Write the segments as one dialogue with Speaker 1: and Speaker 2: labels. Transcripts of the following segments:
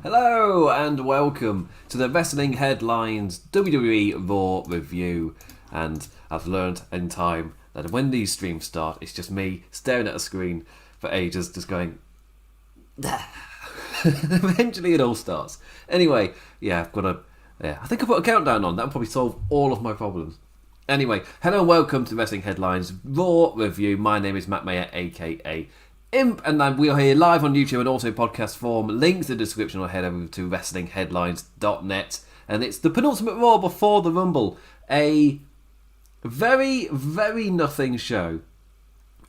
Speaker 1: Hello and welcome to the Wrestling Headlines WWE RAW review. And I've learned in time that when these streams start, it's just me staring at a screen for ages, just going. Eventually, it all starts. Anyway, I think I put a countdown on. That'll probably solve all of my problems. Anyway, hello and welcome to Wrestling Headlines RAW review. My name is Matt Maher, aka Imp, and we are here live on YouTube and also podcast form. Links in the description, or head over to wrestlingheadlines.net. And it's the penultimate Raw before the Rumble. A very, very nothing show.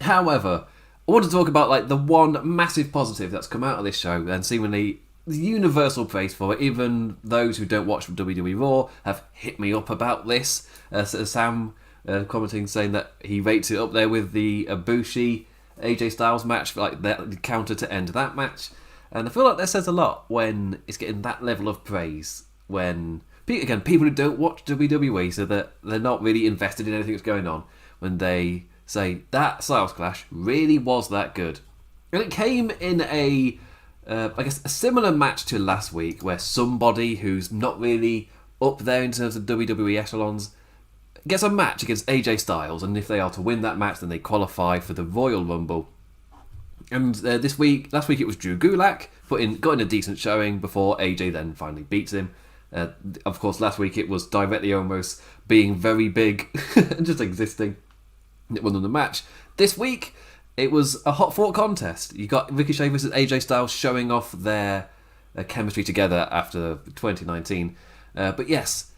Speaker 1: However, I want to talk about the one massive positive that's come out of this show, and seemingly universal praise for it. Even those who don't watch WWE RAW have hit me up about this. Sam commenting, saying that he rates it up there with the Ibushi AJ Styles match, the counter to end that match. And I feel like that says a lot when it's getting that level of praise. When, again, people who don't watch WWE, so that they're not really invested in anything that's going on, when they say that Styles Clash really was that good. And it came in a similar match to last week, where somebody who's not really up there in terms of WWE echelons gets a match against AJ Styles, and if they are to win that match, then they qualify for the Royal Rumble. And last week it was Drew Gulak, got in a decent showing before AJ then finally beats him. Of course, last week it was directly Omos being very big and just existing. It won them the match. This week it was a hot fought contest. You got Ricochet versus AJ Styles showing off their chemistry together after 2019. But yes,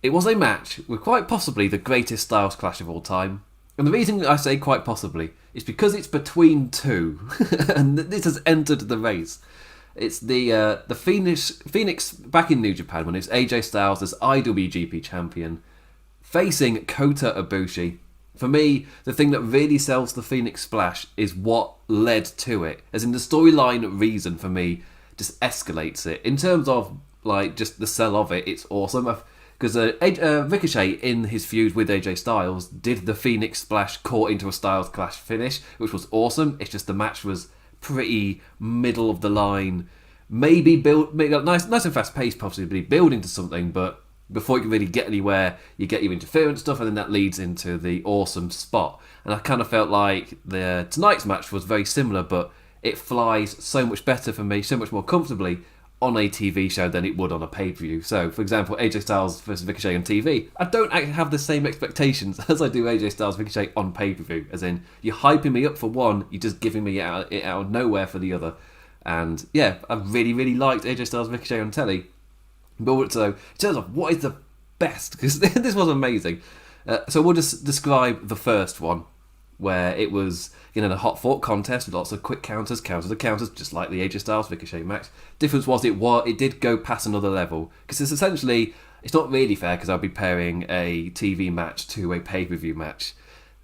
Speaker 1: it was a match with quite possibly the greatest Styles Clash of all time. And the reason I say quite possibly is because it's between two, and this has entered the race. It's the Phoenix back in New Japan, when it's AJ Styles as IWGP champion facing Kota Ibushi. For me, the thing that really sells the Phoenix Splash is what led to it. As in, the storyline reason for me just escalates it. In terms of just the sell of it, it's awesome. Because Ricochet, in his feud with AJ Styles, did the Phoenix Splash caught into a Styles Clash finish, which was awesome. It's just the match was pretty middle of the line. Maybe nice and fast paced, possibly building to something, but before you can really get anywhere, you get your interference stuff, and then that leads into the awesome spot. And I kind of felt like tonight's match was very similar, but it flies so much better for me, so much more comfortably on a TV show than it would on a pay-per-view. So, for example, AJ Styles versus Ricochet on TV, I don't actually have the same expectations as I do AJ Styles Ricochet on pay-per-view. As in, you're hyping me up for one, you're just giving me it out of nowhere for the other. And yeah, I really, really liked AJ Styles Ricochet on telly. But so, in terms of what is the best, because this was amazing. So we'll just describe the first one, where it was a hot fought contest with lots of quick counters, just like the AJ Styles Ricochet match. Difference was it did go past another level, because it's not really fair, because I'll be pairing a TV match to a pay-per-view match.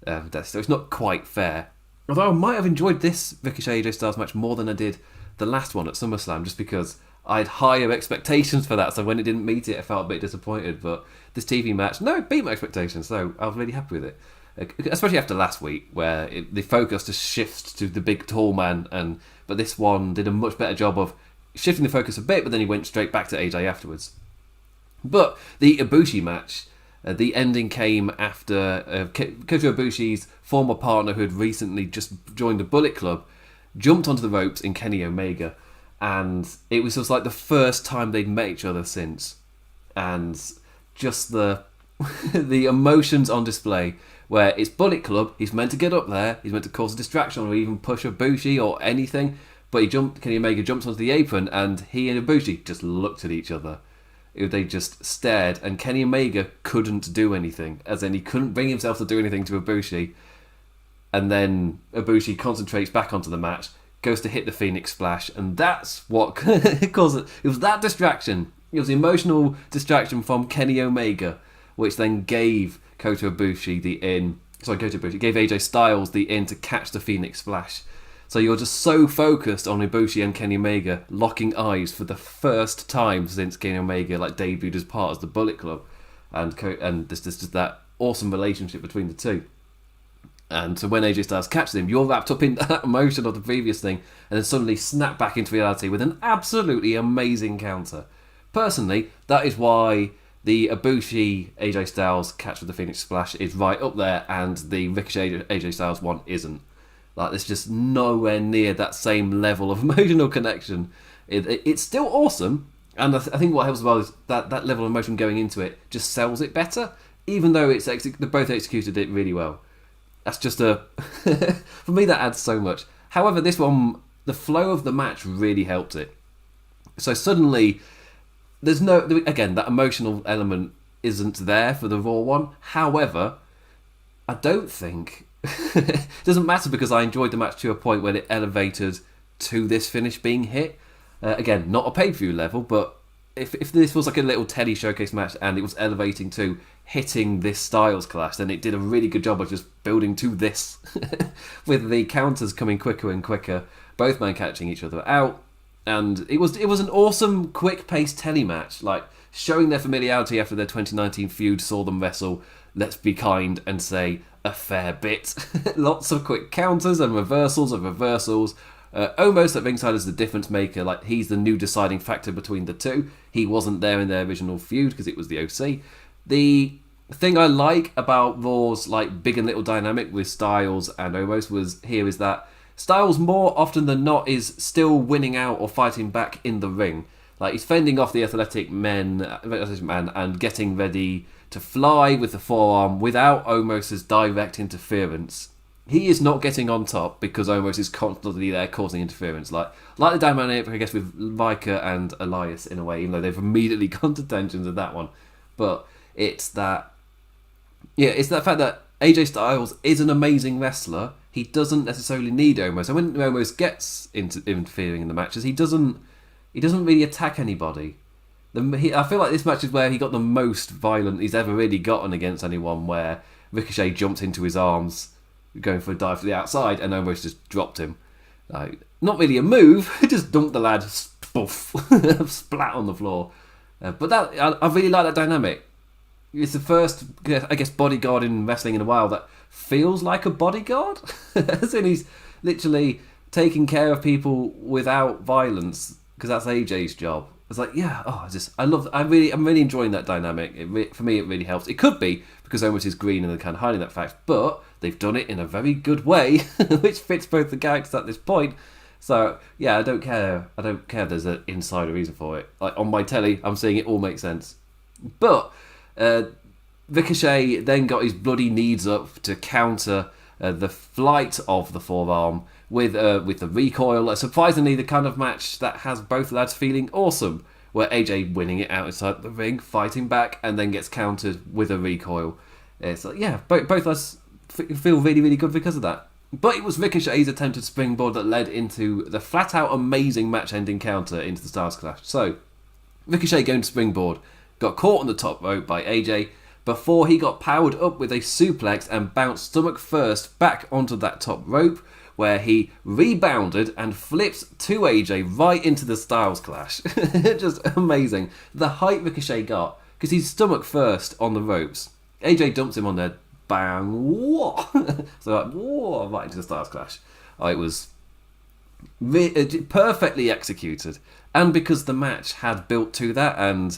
Speaker 1: So it's not quite fair. Although I might have enjoyed this Ricochet AJ Styles match more than I did the last one at SummerSlam, just because I had higher expectations for that, so when it didn't meet it, I felt a bit disappointed. But this TV match, no, it beat my expectations, so I was really happy with it. Especially after last week, where the focus just shifts to the big tall man, but this one did a much better job of shifting the focus a bit, but then he went straight back to AJ afterwards. But the Ibushi match, the ending came after Kota Ibushi's former partner, who had recently just joined the Bullet Club, jumped onto the ropes in Kenny Omega, and it was just like the first time they'd met each other since, and just the the emotions on display, where it's Bullet Club, he's meant to get up there, he's meant to cause a distraction or even push Ibushi or anything, but Kenny Omega jumps onto the apron, and he and Ibushi just looked at each other. They just stared, and Kenny Omega couldn't do anything, as in he couldn't bring himself to do anything to Ibushi. And then Ibushi concentrates back onto the match, goes to hit the Phoenix Splash, and that's what caused it. It was that distraction. It was the emotional distraction from Kenny Omega, which then gave gave AJ Styles the in to catch the Phoenix Splash. So you're just so focused on Ibushi and Kenny Omega locking eyes for the first time since Kenny Omega debuted as part of the Bullet Club, and there's just that awesome relationship between the two. And so when AJ Styles catches him, you're wrapped up in that emotion of the previous thing, and then suddenly snap back into reality with an absolutely amazing counter. Personally, that is why the Ibushi AJ Styles catch with the Phoenix Splash is right up there, and the Ricochet AJ Styles one isn't. Like, there's just nowhere near that same level of emotional connection. It's still awesome, and I think what helps as well is that level of emotion going into it just sells it better, even though they both executed it really well. That's just for me, that adds so much. However, this one, the flow of the match really helped it. So suddenly, there's that emotional element isn't there for the Raw one. However, I don't think it doesn't matter, because I enjoyed the match to a point where it elevated to this finish being hit. Again, not a pay-per-view level, but if this was like a little Teddy showcase match and it was elevating to hitting this Styles Clash, then it did a really good job of just building to this with the counters coming quicker and quicker, both men catching each other out, and it was an awesome quick-paced Teddy match, like showing their familiarity after their 2019 feud saw them wrestle, let's be kind and say, a fair bit. Lots of quick counters and reversals of reversals. Almost at ringside as the difference maker, like he's the new deciding factor between the two. He wasn't there in their original feud because it was the OC. The thing I like about Raw's like big and little dynamic with Styles and Omos is that Styles more often than not is still winning out or fighting back in the ring. Like he's fending off the athletic man and getting ready to fly with the forearm without Omos's direct interference. He is not getting on top because Omos is constantly there causing interference. Like the dynamic, I guess, with Micah and Elias in a way, even though they've immediately gone to tensions in that one. But it's that fact that AJ Styles is an amazing wrestler. He doesn't necessarily need Omos. And when Omos gets interfering in the matches, he doesn't really attack anybody. I feel like this match is where he got the most violent he's ever really gotten against anyone, where Ricochet jumped into his arms going for a dive to the outside and Omos just dropped him. Like, not really a move, just dumped the lad, spoof, splat on the floor. But I really like that dynamic. It's the first, I guess, bodyguard in wrestling in a while that feels like a bodyguard. As in he's literally taking care of people without violence, because that's AJ's job. It's like, I'm really enjoying that dynamic. For me, it really helps. It could be because Omos is green and they're kind of hiding that fact, but they've done it in a very good way, which fits both the characters at this point. So, yeah, I don't care. I don't care if there's an insider reason for it. Like, on my telly, I'm seeing it all make sense. But Ricochet then got his bloody knees up to counter the flight of the forearm with the recoil. Surprisingly, the kind of match that has both lads feeling awesome, where AJ winning it outside the ring, fighting back, and then gets countered with a recoil. It's like, yeah, both lads feel really, really good because of that. But it was Ricochet's attempted springboard that led into the flat-out amazing match-ending counter into the Styles Clash. So, Ricochet going to springboard, got caught on the top rope by AJ before he got powered up with a suplex and bounced stomach first back onto that top rope, where he rebounded and flipped to AJ right into the Styles Clash. Just amazing. The height Ricochet got, because he's stomach first on the ropes. AJ dumps him on there, bang, whoa! So like, whoa, right into the Styles Clash. It was perfectly executed. And because the match had built to that, and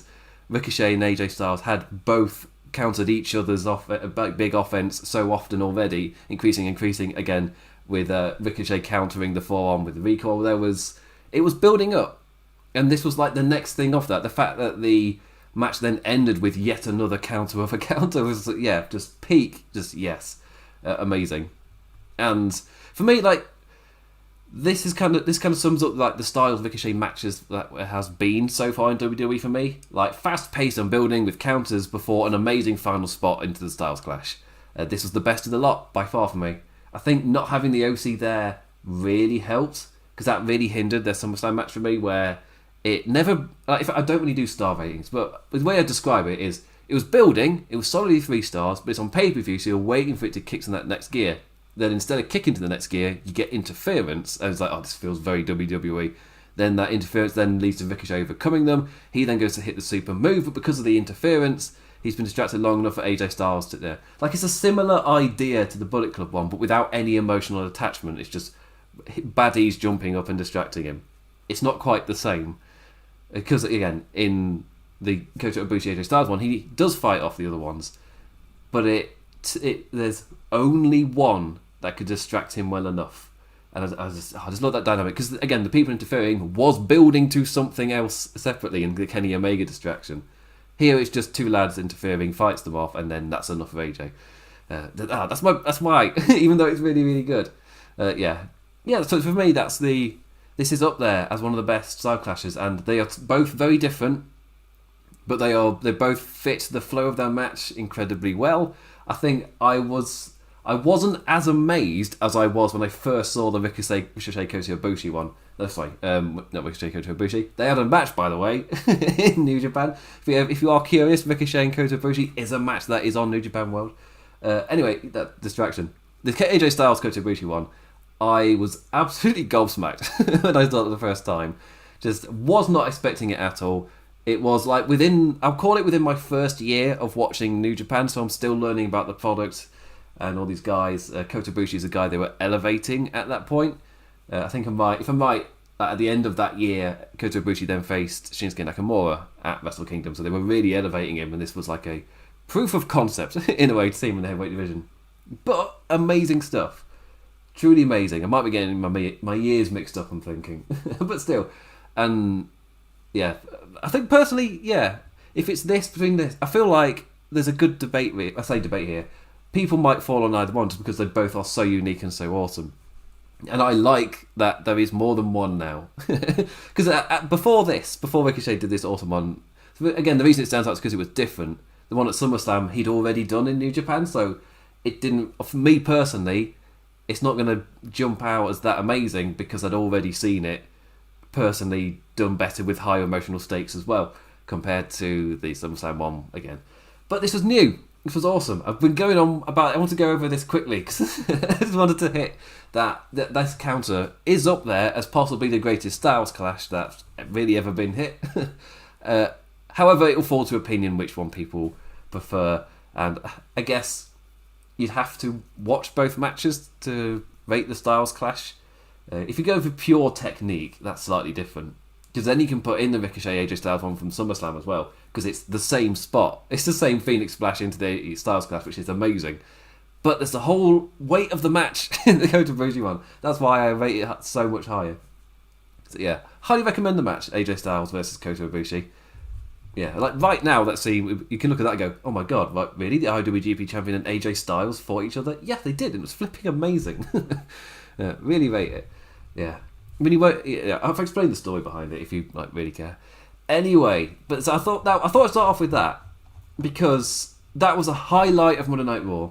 Speaker 1: Ricochet and AJ Styles had both countered each other's big offense so often already, increasing again, with Ricochet countering the forearm with the recoil. It was building up, and this was like the next thing off that. The fact that the match then ended with yet another counter of a counter was, just peak, amazing. And for me, like, this kind of sums up like the Styles Ricochet matches that it has been so far in WWE for me. Like, fast paced and building with counters before an amazing final spot into the Styles Clash. This was the best of the lot by far for me. I think not having the OC there really helped, because that really hindered their SummerSlam match for me, where it never... Like, I don't really do star ratings, but the way I describe it is, it was building, it was solidly 3 stars, but it's on pay-per-view, so you're waiting for it to kick to that next gear. Then instead of kicking to the next gear, you get interference, and it's like, this feels very WWE. Then that interference then leads to Ricochet overcoming them. He then goes to hit the super move, but because of the interference, he's been distracted long enough for AJ Styles to there. Like, it's a similar idea to the Bullet Club one, but without any emotional attachment. It's just baddies jumping up and distracting him. It's not quite the same. Because, again, in the Kota Ibushi AJ Styles one, he does fight off the other ones. But there's only one that could distract him well enough. And I just love that dynamic. Because, again, the people interfering was building to something else separately in the Kenny Omega distraction. Here it's just two lads interfering, fights them off, and then that's enough for AJ. That's why, even though it's really, really good. So for me, this is up there as one of the best style clashes, and they are both very different, but they both fit the flow of their match incredibly well. I think I wasn't as amazed as I was when I first saw the Ricochet Kota Ibushi one. No, sorry, not Ricochet Kota Ibushi. They had a match, by the way, in New Japan. If you are curious, Ricochet and Kota Ibushi is a match that is on New Japan World. Anyway, that distraction. The AJ Styles Kota Ibushi one, I was absolutely gobsmacked when I saw it the first time. Just was not expecting it at all. It was like I'll call it within my first year of watching New Japan, so I'm still learning about the product and all these guys. Kota Ibushi is a guy they were elevating at that point. I think if I'm right, at the end of that year, Kota Ibushi then faced Shinsuke Nakamura at Wrestle Kingdom, so they were really elevating him, and this was like a proof of concept, in a way, to see him in the heavyweight division. But amazing stuff. Truly amazing. I might be getting my years mixed up, I'm thinking. But still. And, yeah. I think personally, yeah, if it's between this, I feel like there's a good debate. I say debate here. People might fall on either one just because they both are so unique and so awesome. And I like that there is more than one now. Because before Ricochet did this awesome one, again, the reason it stands out is because it was different. The one at SummerSlam he'd already done in New Japan, so it didn't, for me personally, it's not going to jump out as that amazing because I'd already seen it personally done better with higher emotional stakes as well compared to the SummerSlam one again. But this was new. This was awesome. I've been going on about. I want to go over this quickly because I just wanted to hit that this counter is up there as possibly the greatest Styles clash that's really ever been hit. However, it will fall to opinion which one people prefer, and I guess you'd have to watch both matches to rate the Styles clash. If you go for pure technique, that's slightly different. Because then you can put in the Ricochet AJ Styles one from SummerSlam as well. Because it's the same spot. It's the same Phoenix Splash into the Styles clash, which is amazing. But there's the whole weight of the match in the Kota Ibushi one. That's why I rate it so much higher. So yeah, highly recommend the match, AJ Styles versus Kota Ibushi. Yeah, like right now, let's see, you can look at that and go, oh my god, like, really? The IWGP champion and AJ Styles fought each other? Yeah, they did. It was flipping amazing. Yeah, really rate it. Yeah. I mean, I've explained the story behind it if you like really care. Anyway, but so I thought I'd start off with that because that was a highlight of Monday Night Raw.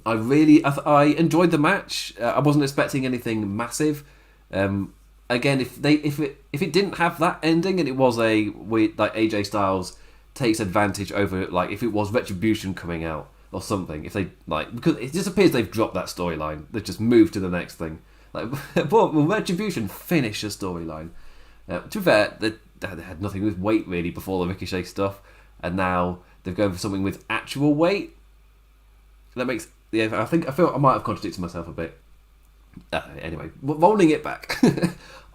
Speaker 1: I enjoyed the match. I wasn't expecting anything massive. Again, if it didn't have that ending and it was a weird, like AJ Styles takes advantage over, like if it was Retribution coming out or something, if they like, because it just appears they've dropped that storyline, they've just moved to the next thing. Like, will Retribution finish a storyline? To be fair, they had nothing with weight really before the Ricochet stuff, and now they've gone for something with actual weight. That makes I feel I might have contradicted myself a bit. Anyway, rolling it back. So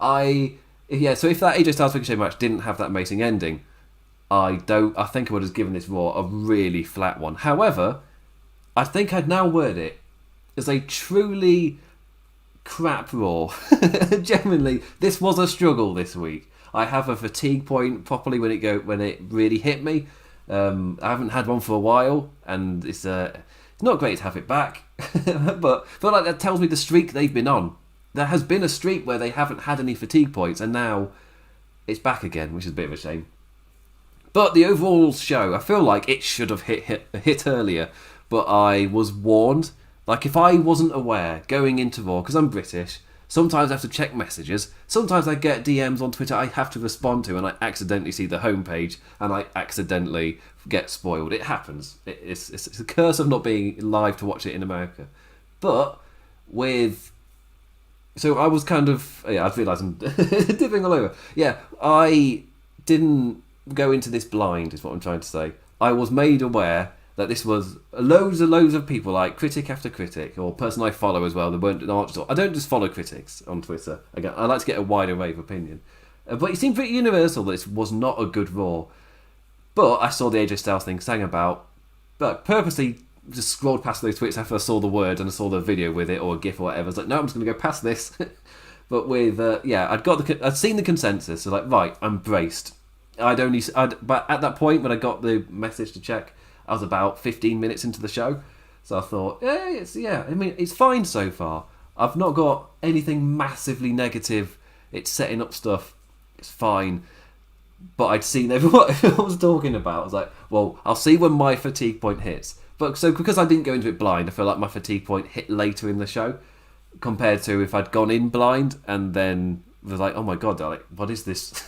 Speaker 1: if that AJ Styles Ricochet match didn't have that amazing ending, I think I would have given this Raw a really flat one. However, I think I'd now word it as a truly crap Raw. Genuinely, this was a struggle this week. I have a fatigue point properly when it really hit me. I haven't had one for a while, and it's not great to have it back. But I feel like that tells me the streak they've been on. There has been a streak where they haven't had any fatigue points, and now it's back again, which is a bit of a shame. But the overall show, I feel like it should have hit earlier, but I was warned. Like, if I wasn't aware going into Raw, because I'm British, sometimes I have to check messages, sometimes I get DMs on Twitter I have to respond to, and I accidentally see the homepage, and I accidentally get spoiled. It happens. It's a curse of not being live to watch it in America. But so I was kind of, I realise I'm dipping all over. Yeah, I didn't go into this blind, is what I'm trying to say. I was made aware that this was loads and loads of people, like critic after critic, or person I follow as well. I don't just follow critics on Twitter. Again, I like to get a wider range of opinion. But it seemed pretty universal that this was not a good Raw. But I saw the AJ Styles thing sang about, but purposely just scrolled past those tweets after I saw the word and I saw the video with it or a GIF or whatever. I was like, no, I'm just going to go past this. But with I'd seen the consensus, so like, right, I'm braced. But at that point when I got the message to check, I was about 15 minutes into the show, so I thought, it's fine so far. I've not got anything massively negative. It's setting up stuff. It's fine. But I'd seen everyone I was talking about. I was like, well, I'll see when my fatigue point hits. But so because I didn't go into it blind, I feel like my fatigue point hit later in the show compared to if I'd gone in blind and then was like, oh my god, Alec, what is this?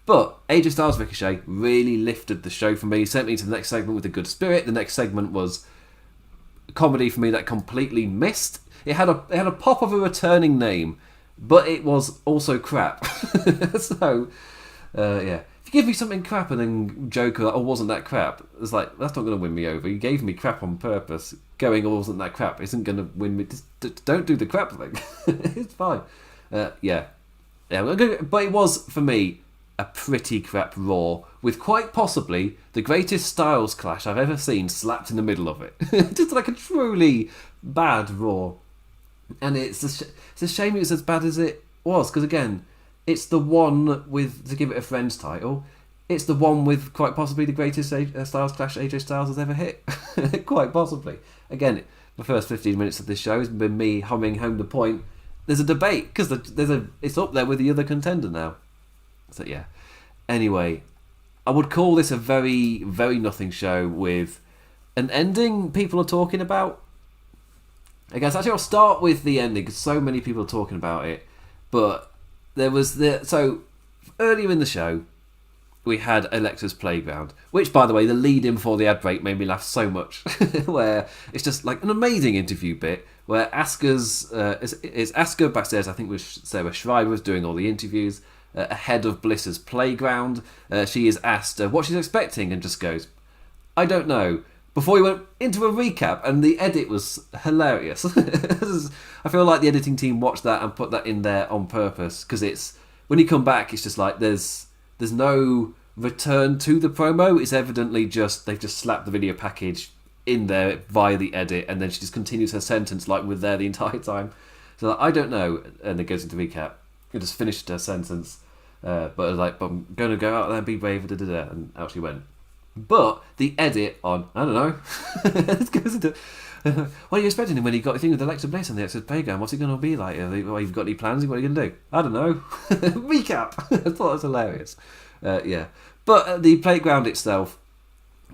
Speaker 1: But AJ Styles Ricochet really lifted the show for me. Sent me to the next segment with a good spirit. The next segment was comedy for me that completely missed. It had a pop of a returning name, but it was also crap. So, if you give me something crap and then joke, oh, wasn't that crap? It's like, that's not going to win me over. You gave me crap on purpose. Going, oh, wasn't that crap? Isn't going to win me. Just don't do the crap thing. It's fine. But it was, for me, a pretty crap Raw with quite possibly the greatest Styles clash I've ever seen slapped in the middle of it. Just like a truly bad Raw. And it's a shame it was as bad as it was, because again, it's the one with, to give it a Friends title, it's the one with quite possibly the greatest Styles clash AJ Styles has ever hit. Quite possibly. Again, the first 15 minutes of this show has been me humming home the point. There's a debate, because it's up there with the other contender now. So yeah. Anyway, I would call this a very, very nothing show with an ending people are talking about. I guess actually I'll start with the ending because so many people are talking about it. But so earlier in the show we had Alexa's Playground, which by the way the lead-in for the ad break made me laugh so much. Where it's just like an amazing interview bit where Asuka's it's Asuka backstage, I think with Sarah Schreiber's doing all the interviews. Ahead of Bliss's Playground, she is asked what she's expecting and just goes, I don't know, before we went into a recap, and the edit was hilarious. I feel like the editing team watched that and put that in there on purpose, because it's, when you come back, it's just like there's no return to the promo. It's evidently just, they've just slapped the video package in there via the edit, and then she just continues her sentence like we're there the entire time. So like, I don't know, and it goes into recap. I just finished her sentence, but I was like, I'm going to go out there and be brave, and out she went. But the edit on, I don't know, it goes into, what are you expecting him when he got a thing with Alexa Bliss on the Exodus Playground? What's he going to be like? You've got any plans? What are you going to do? I don't know. Recap. I thought it was hilarious. But the Playground itself,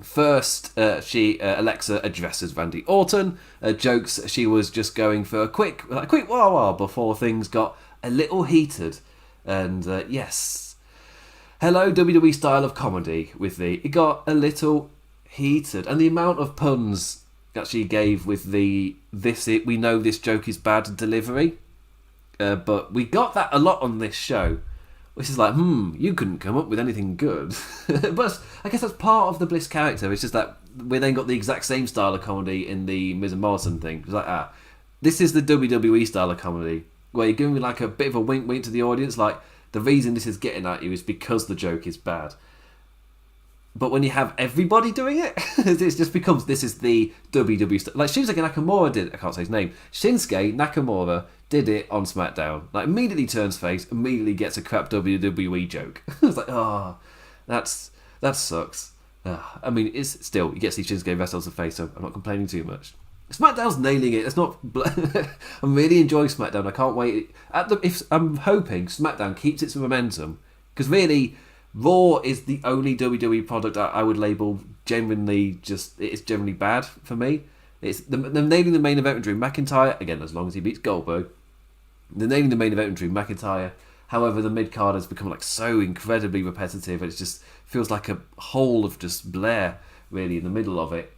Speaker 1: first, Alexa addresses Randy Orton, jokes she was just going for a quick wah-wah before things got a little heated. And yes, hello WWE style of comedy with it got a little heated. And the amount of puns that she gave with we know this joke is bad delivery. But we got that a lot on this show. Which is like, you couldn't come up with anything good. But I guess that's part of the Bliss character. It's just that we then got the exact same style of comedy in the Miz and Morrison thing. It's like, this is the WWE style of comedy, where you're giving like a bit of a wink to the audience, like, the reason this is getting at you is because the joke is bad. But when you have everybody doing it, it just becomes, this is the WWE style. Like Shinsuke Nakamura did, I can't say his name, Shinsuke Nakamura did it on SmackDown. Like, immediately turns face, immediately gets a crap WWE joke. It's like, that sucks. I mean, it's still, you get to see Shinsuke wrestle as a face, so I'm not complaining too much. SmackDown's nailing it. It's not. I'm really enjoying SmackDown. I can't wait. I'm hoping SmackDown keeps its momentum, because really, Raw is the only WWE product I would label genuinely it's generally bad for me. It's they're nailing the main event with Drew McIntyre again, as long as he beats Goldberg. They're nailing the main event with Drew McIntyre. However, the mid card has become like so incredibly repetitive. It just feels like a hole of just Blair really in the middle of it.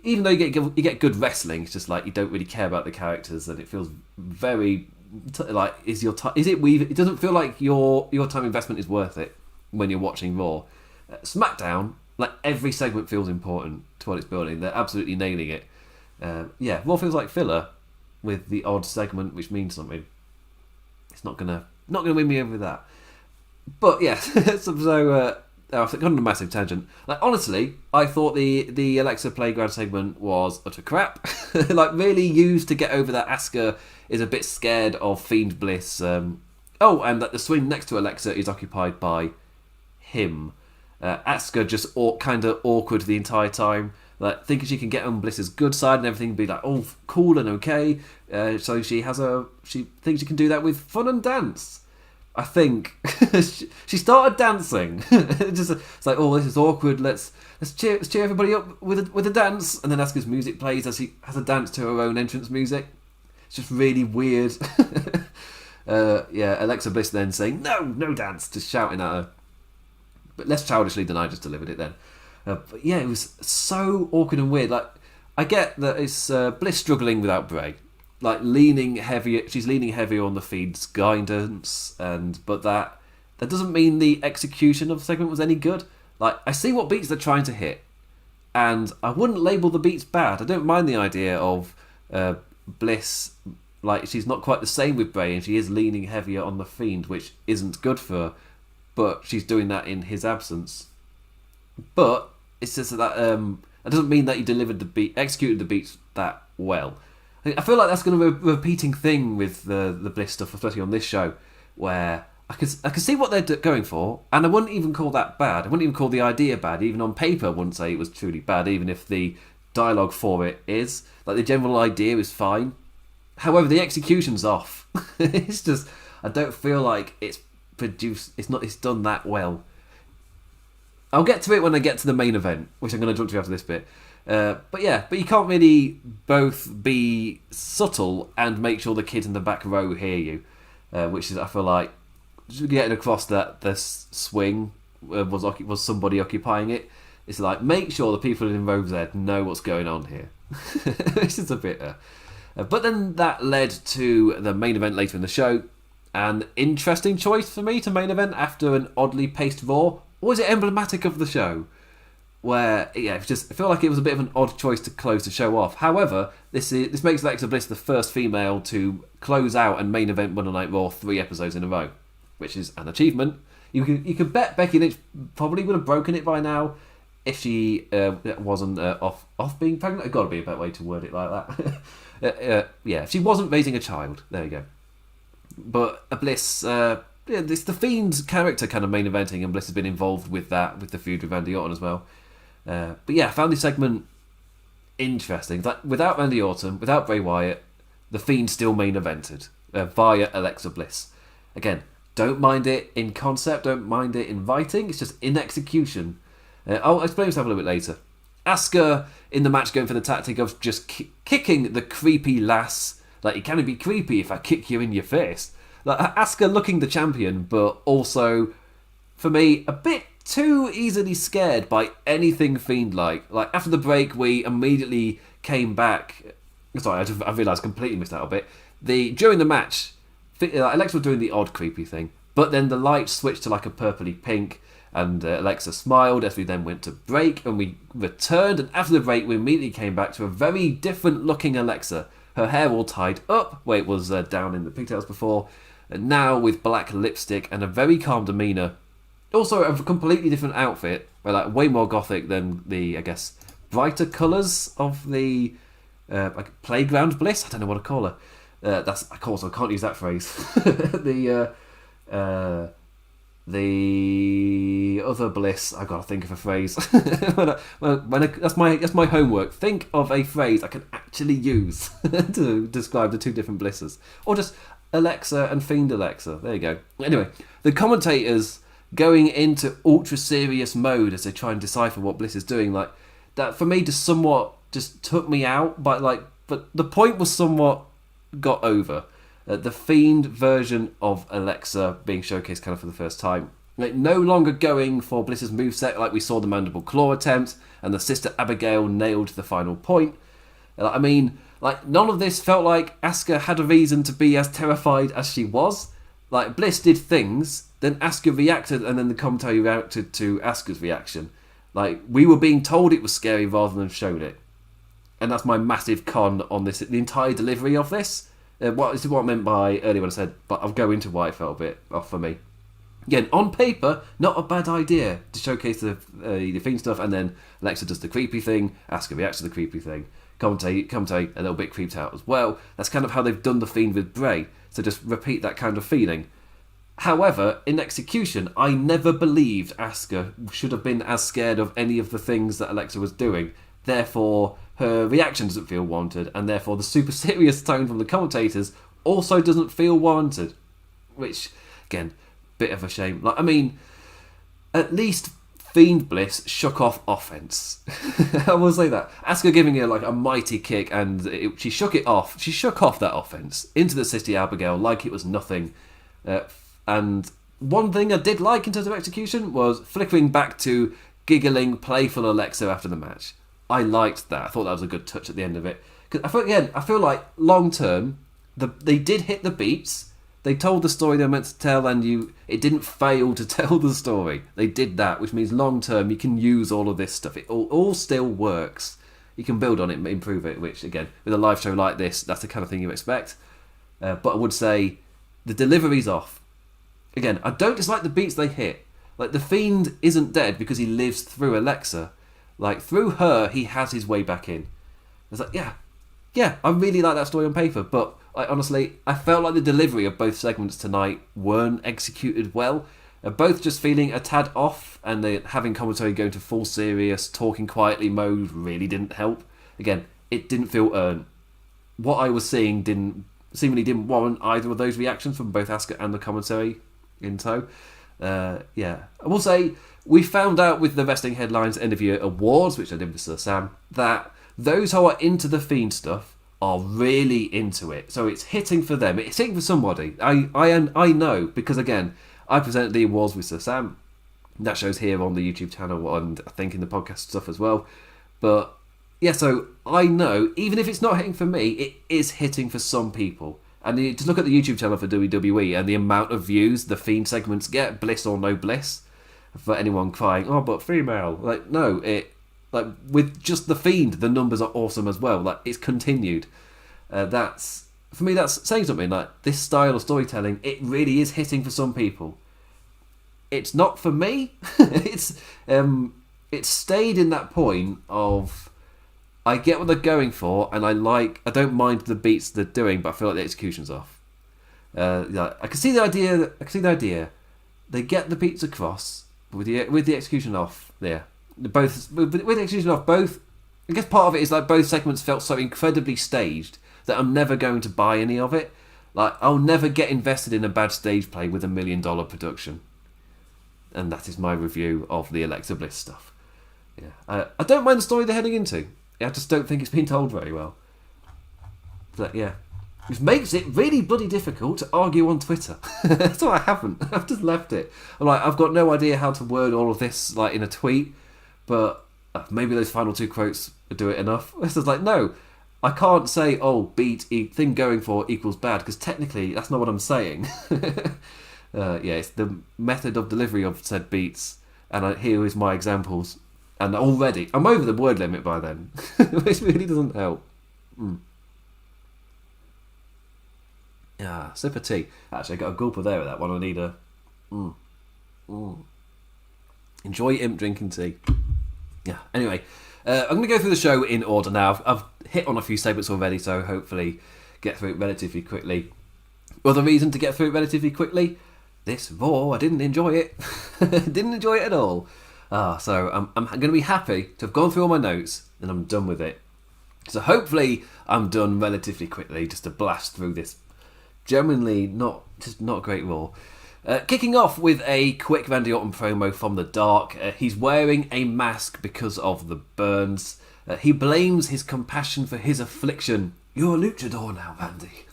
Speaker 1: Even though you get good wrestling, it's just like you don't really care about the characters, and it feels very like is it Weave? It doesn't feel like your time investment is worth it when you're watching Raw. SmackDown Like, every segment feels important to what it's building. They're absolutely nailing it. Raw feels like filler with the odd segment, which means something. It's not gonna win me over with that. But yeah, I've gone on a massive tangent. Like, honestly, I thought the Alexa Playground segment was utter crap. Like, really used to get over that Asuka is a bit scared of Fiend Bliss. And that the swing next to Alexa is occupied by him. Asuka just kind of awkward the entire time. Like, thinking she can get on Bliss's good side and everything, be like, oh, cool and okay. So she thinks she can do that with fun and dance. I think she started dancing. It's like, oh, this is awkward. Let's cheer everybody up with a dance, and then Asuka's music plays as she has a dance to her own entrance music. It's just really weird. Alexa Bliss then saying no dance, just shouting at her, but less childishly than I just delivered it then. But yeah, it was so awkward and weird. Like, I get that it's Bliss struggling without Bray. Like, she's leaning heavier on the Fiend's guidance, but that doesn't mean the execution of the segment was any good. Like, I see what beats they're trying to hit, and I wouldn't label the beats bad. I don't mind the idea of Bliss, like, she's not quite the same with Bray, and she is leaning heavier on the Fiend, which isn't good for her, but she's doing that in his absence. But it's just that it doesn't mean that he executed the beats that well. I feel like that's going to be a repeating thing with the Bliss stuff, especially on this show, where I can see what they're going for, and I wouldn't even call that bad. I wouldn't even call the idea bad. Even on paper, I wouldn't say it was truly bad, even if the dialogue for it is. Like, the general idea is fine. However, the execution's off. It's just, I don't feel like it's done that well. I'll get to it when I get to the main event, which I'm going to jump to after this bit. But you can't really both be subtle and make sure the kids in the back row hear you, which is, I feel like, just getting across that this swing was somebody occupying it. It's like, make sure the people in row Z know what's going on here. This is a bit... but then that led to the main event later in the show. An interesting choice for me to main event after an oddly paced Raw. Or is it emblematic of the show? Where, I feel like it was a bit of an odd choice to close the show off. However, this makes Alexa Bliss the first female to close out and main event Monday Night Raw 3 episodes in a row, which is an achievement. You could bet Becky Lynch probably would have broken it by now if she wasn't off being pregnant. There's got to be a better way to word it like that. If she wasn't raising a child. There you go. But Bliss... it's the Fiend's character kind of main eventing, and Bliss has been involved with that, with the feud with Randy Orton as well. I found this segment interesting. Like, without Randy Orton, without Bray Wyatt, the Fiend still main evented via Alexa Bliss. Again, don't mind it in concept, don't mind it in writing, it's just in execution. I'll explain myself a little bit later. Asuka in the match going for the tactic of just kicking the creepy lass. Like, it can be creepy if I kick you in your face. Like, Asuka looking the champion, but also, for me, a bit too easily scared by anything Fiend-like. Like, after the break, we immediately came back. Sorry, I realised I completely missed out a bit. During the match, Alexa was doing the odd creepy thing, but then the lights switched to like a purpley pink, and Alexa smiled as we then went to break, and we returned, and after the break, we immediately came back to a very different looking Alexa. Her hair all tied up, where it was down in the pigtails before, and now with black lipstick and a very calm demeanour. Also a completely different outfit, like way more gothic than the, I guess, brighter colours of the like playground Bliss. I don't know what to call her. I can't use that phrase. The other Bliss. I gotta think of a phrase. That's my homework. Think of a phrase I can actually use to describe the two different Blisses, or just Alexa and Fiend Alexa. There you go. Anyway, the commentators going into ultra serious mode as they try and decipher what Bliss is doing, like that for me just took me out. But the point was somewhat got over. The Fiend version of Alexa being showcased kind of for the first time. Like, no longer going for Bliss's moveset like we saw the mandible claw attempt and the Sister Abigail nailed the final point. I mean, like, none of this felt like Asuka had a reason to be as terrified as she was. Like, Bliss did things, then Asuka reacted, and then the commentary reacted to Asuka's reaction. Like, we were being told it was scary rather than showed it. And that's my massive con on this. The entire delivery of this. This is what I meant by earlier when I said, but I'll go into why it felt a bit off for me. Again, on paper, not a bad idea to showcase the Fiend stuff, and then Alexa does the creepy thing, Asuka reacts to the creepy thing, commentate a little bit creeped out as well. That's kind of how they've done the Fiend with Bray, so just repeat that kind of feeling. However, in execution, I never believed Asuka should have been as scared of any of the things that Alexa was doing. Therefore, her reaction doesn't feel warranted, and therefore the super serious tone from the commentators also doesn't feel warranted. Which, again, bit of a shame. Like, I mean, at least Fiend Bliss shook off offense. I will say that. Asuka giving her like a mighty kick, and she shook it off. She shook off that offense into the Sister Abigail like it was nothing. And one thing I did like in terms of execution was flickering back to giggling, playful Alexa after the match. I liked that. I thought that was a good touch at the end of it. Because I feel like long term, they did hit the beats. They told the story they were meant to tell, and it didn't fail to tell the story. They did that, which means long term you can use all of this stuff. It all still works. You can build on it, improve it, which again, with a live show like this, that's the kind of thing you expect. But I would say the delivery's off. Again, I don't dislike the beats they hit. Like, the Fiend isn't dead because he lives through Alexa. Like, through her, he has his way back in. It's like, yeah, I really like that story on paper, but honestly, I felt like the delivery of both segments tonight weren't executed well. Both just feeling a tad off, and having commentary going to full serious, talking quietly mode really didn't help. Again, it didn't feel earned. What I was seeing seemingly didn't warrant either of those reactions from both Asuka and the commentary in tow. I will say, we found out with the Wrestling Headlines End of Year Awards, which I did with Sir Sam, that those who are into the Fiend stuff are really into it. So it's hitting for them. It's hitting for somebody. I know, because again, I presented the awards with Sir Sam. That show's here on the YouTube channel, and I think in the podcast stuff as well. But yeah, so I know, even if it's not hitting for me, it is hitting for some people. And you just look at the YouTube channel for WWE and the amount of views the Fiend segments get, Bliss or no Bliss, for anyone crying, oh, but female. Like, no, with just the Fiend, the numbers are awesome as well. Like, it's continued. For me, that's saying something. Like, this style of storytelling, it really is hitting for some people. It's not for me. It's stayed in that point of, I get what they're going for, and I don't mind the beats they're doing, but I feel like the execution's off. I can see the idea. They get the beats across, but with the execution off. There, with the execution off, both. I guess part of it is like both segments felt so incredibly staged that I'm never going to buy any of it. Like, I'll never get invested in a bad stage play with $1 million production. And that is my review of the Alexa Bliss stuff. Yeah, I don't mind the story they're heading into. I just don't think it's been told very well. But yeah, which makes it really bloody difficult to argue on Twitter. That's why I haven't. I've just left it. I've got no idea how to word all of this like in a tweet, but maybe those final two quotes do it enough. It's just like, no, I can't say, oh, thing going for equals bad, because technically that's not what I'm saying. It's the method of delivery of said beats, and here is my examples. And already, I'm over the word limit by then, which really doesn't help. Yeah, sip of tea. Actually, I got a gulper there with that one. I need a... Enjoy imp drinking tea. Yeah, anyway, I'm going to go through the show in order now. I've hit on a few segments already, so hopefully get through it relatively quickly. Other reason to get through it relatively quickly, this Raw, I didn't enjoy it. Didn't enjoy it at all. So I'm going to be happy to have gone through all my notes and I'm done with it. So hopefully I'm done relatively quickly, just to blast through this genuinely not a great Raw. Kicking off with a quick Randy Orton promo from the dark. He's wearing a mask because of the burns. He blames his compassion for his affliction. You're a luchador now, Randy.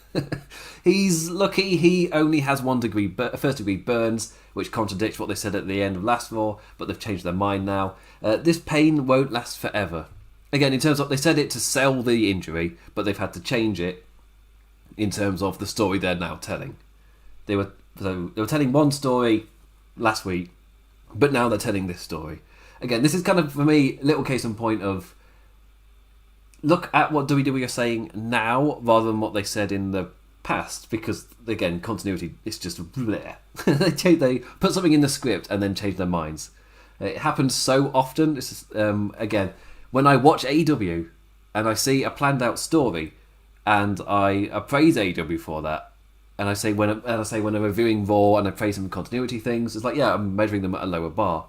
Speaker 1: He's lucky he only has first degree burns, which contradicts what they said at the end of last Raw, but they've changed their mind now. This pain won't last forever. Again, in terms of, they said it to sell the injury, but they've had to change it in terms of the story they're now telling. They were telling one story last week, but now they're telling this story. again, this is kind of, for me, little case in point of look at what WWE are saying now rather than what they said in the past, because, again, continuity, it's just bleh. They put something in the script and then change their minds. It happens so often. This is, again, when I watch AEW and I see a planned out story and I praise AEW for that, and I say when I'm reviewing Raw and I praise them for continuity things, it's like, yeah, I'm measuring them at a lower bar.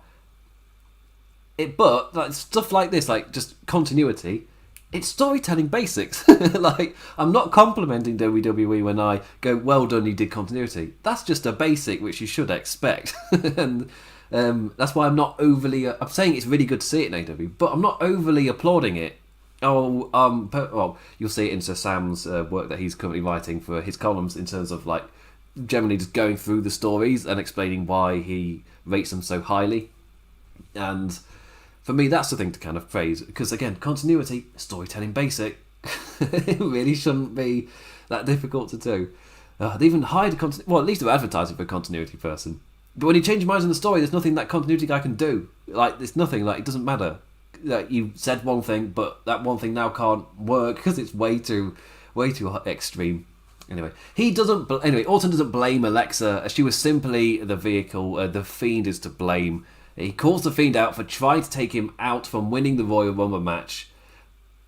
Speaker 1: But like, stuff like this, like just continuity, it's storytelling basics. Like, I'm not complimenting WWE when I go, well done, you did continuity. That's just a basic which you should expect. And that's why I'm not overly... I'm saying it's really good to see it in AEW, but I'm not overly applauding it. Well, you'll see it in Sir Sam's work that he's currently writing for his columns, in terms of like generally just going through the stories and explaining why he rates them so highly. And for me, that's the thing to kind of praise, because again, continuity, storytelling basic. It really shouldn't be that difficult to do. They even hired well, at least they're advertising for a continuity person. But when you change your minds in the story, there's nothing that continuity guy can do. Like, there's nothing. Like, it doesn't matter. Like, you said one thing, but that one thing now can't work because it's way too extreme. Anyway, Orton doesn't blame Alexa. She was simply the vehicle. The Fiend is to blame. He calls the Fiend out for trying to take him out from winning the Royal Rumble match,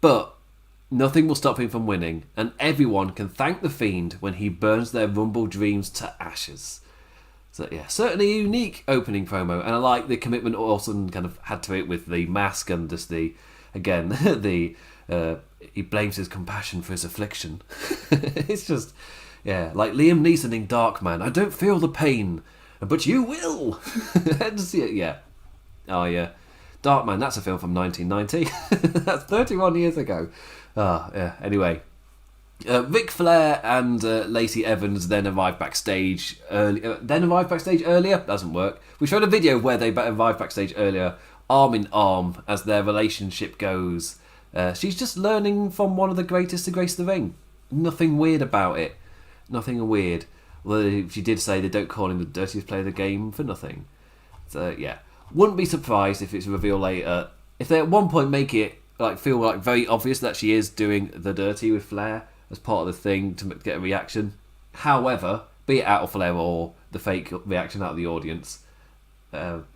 Speaker 1: but nothing will stop him from winning, and everyone can thank the Fiend when he burns their Rumble dreams to ashes. So yeah, certainly a unique opening promo, and I like the commitment Orton kind of had to it with the mask and just he blames his compassion for his affliction. It's just, yeah, like Liam Neeson in Darkman. I don't feel the pain, but you will. Yeah. Oh yeah, Darkman. That's a film from 1990. That's 31 years ago. Yeah. Anyway. Ric Flair and Lacey Evans then arrived backstage earlier. Doesn't work. We showed a video where they arrived backstage earlier, arm in arm, as their relationship goes. She's just learning from one of the greatest to grace the ring. Nothing weird about it. Nothing weird. Well, she did say they don't call him the dirtiest player of the game for nothing. So yeah, wouldn't be surprised if it's revealed later. If they at one point make it feel like very obvious that she is doing the dirty with Flair as part of the thing to get a reaction. However, be it out of Flair or the fake reaction out of the audience.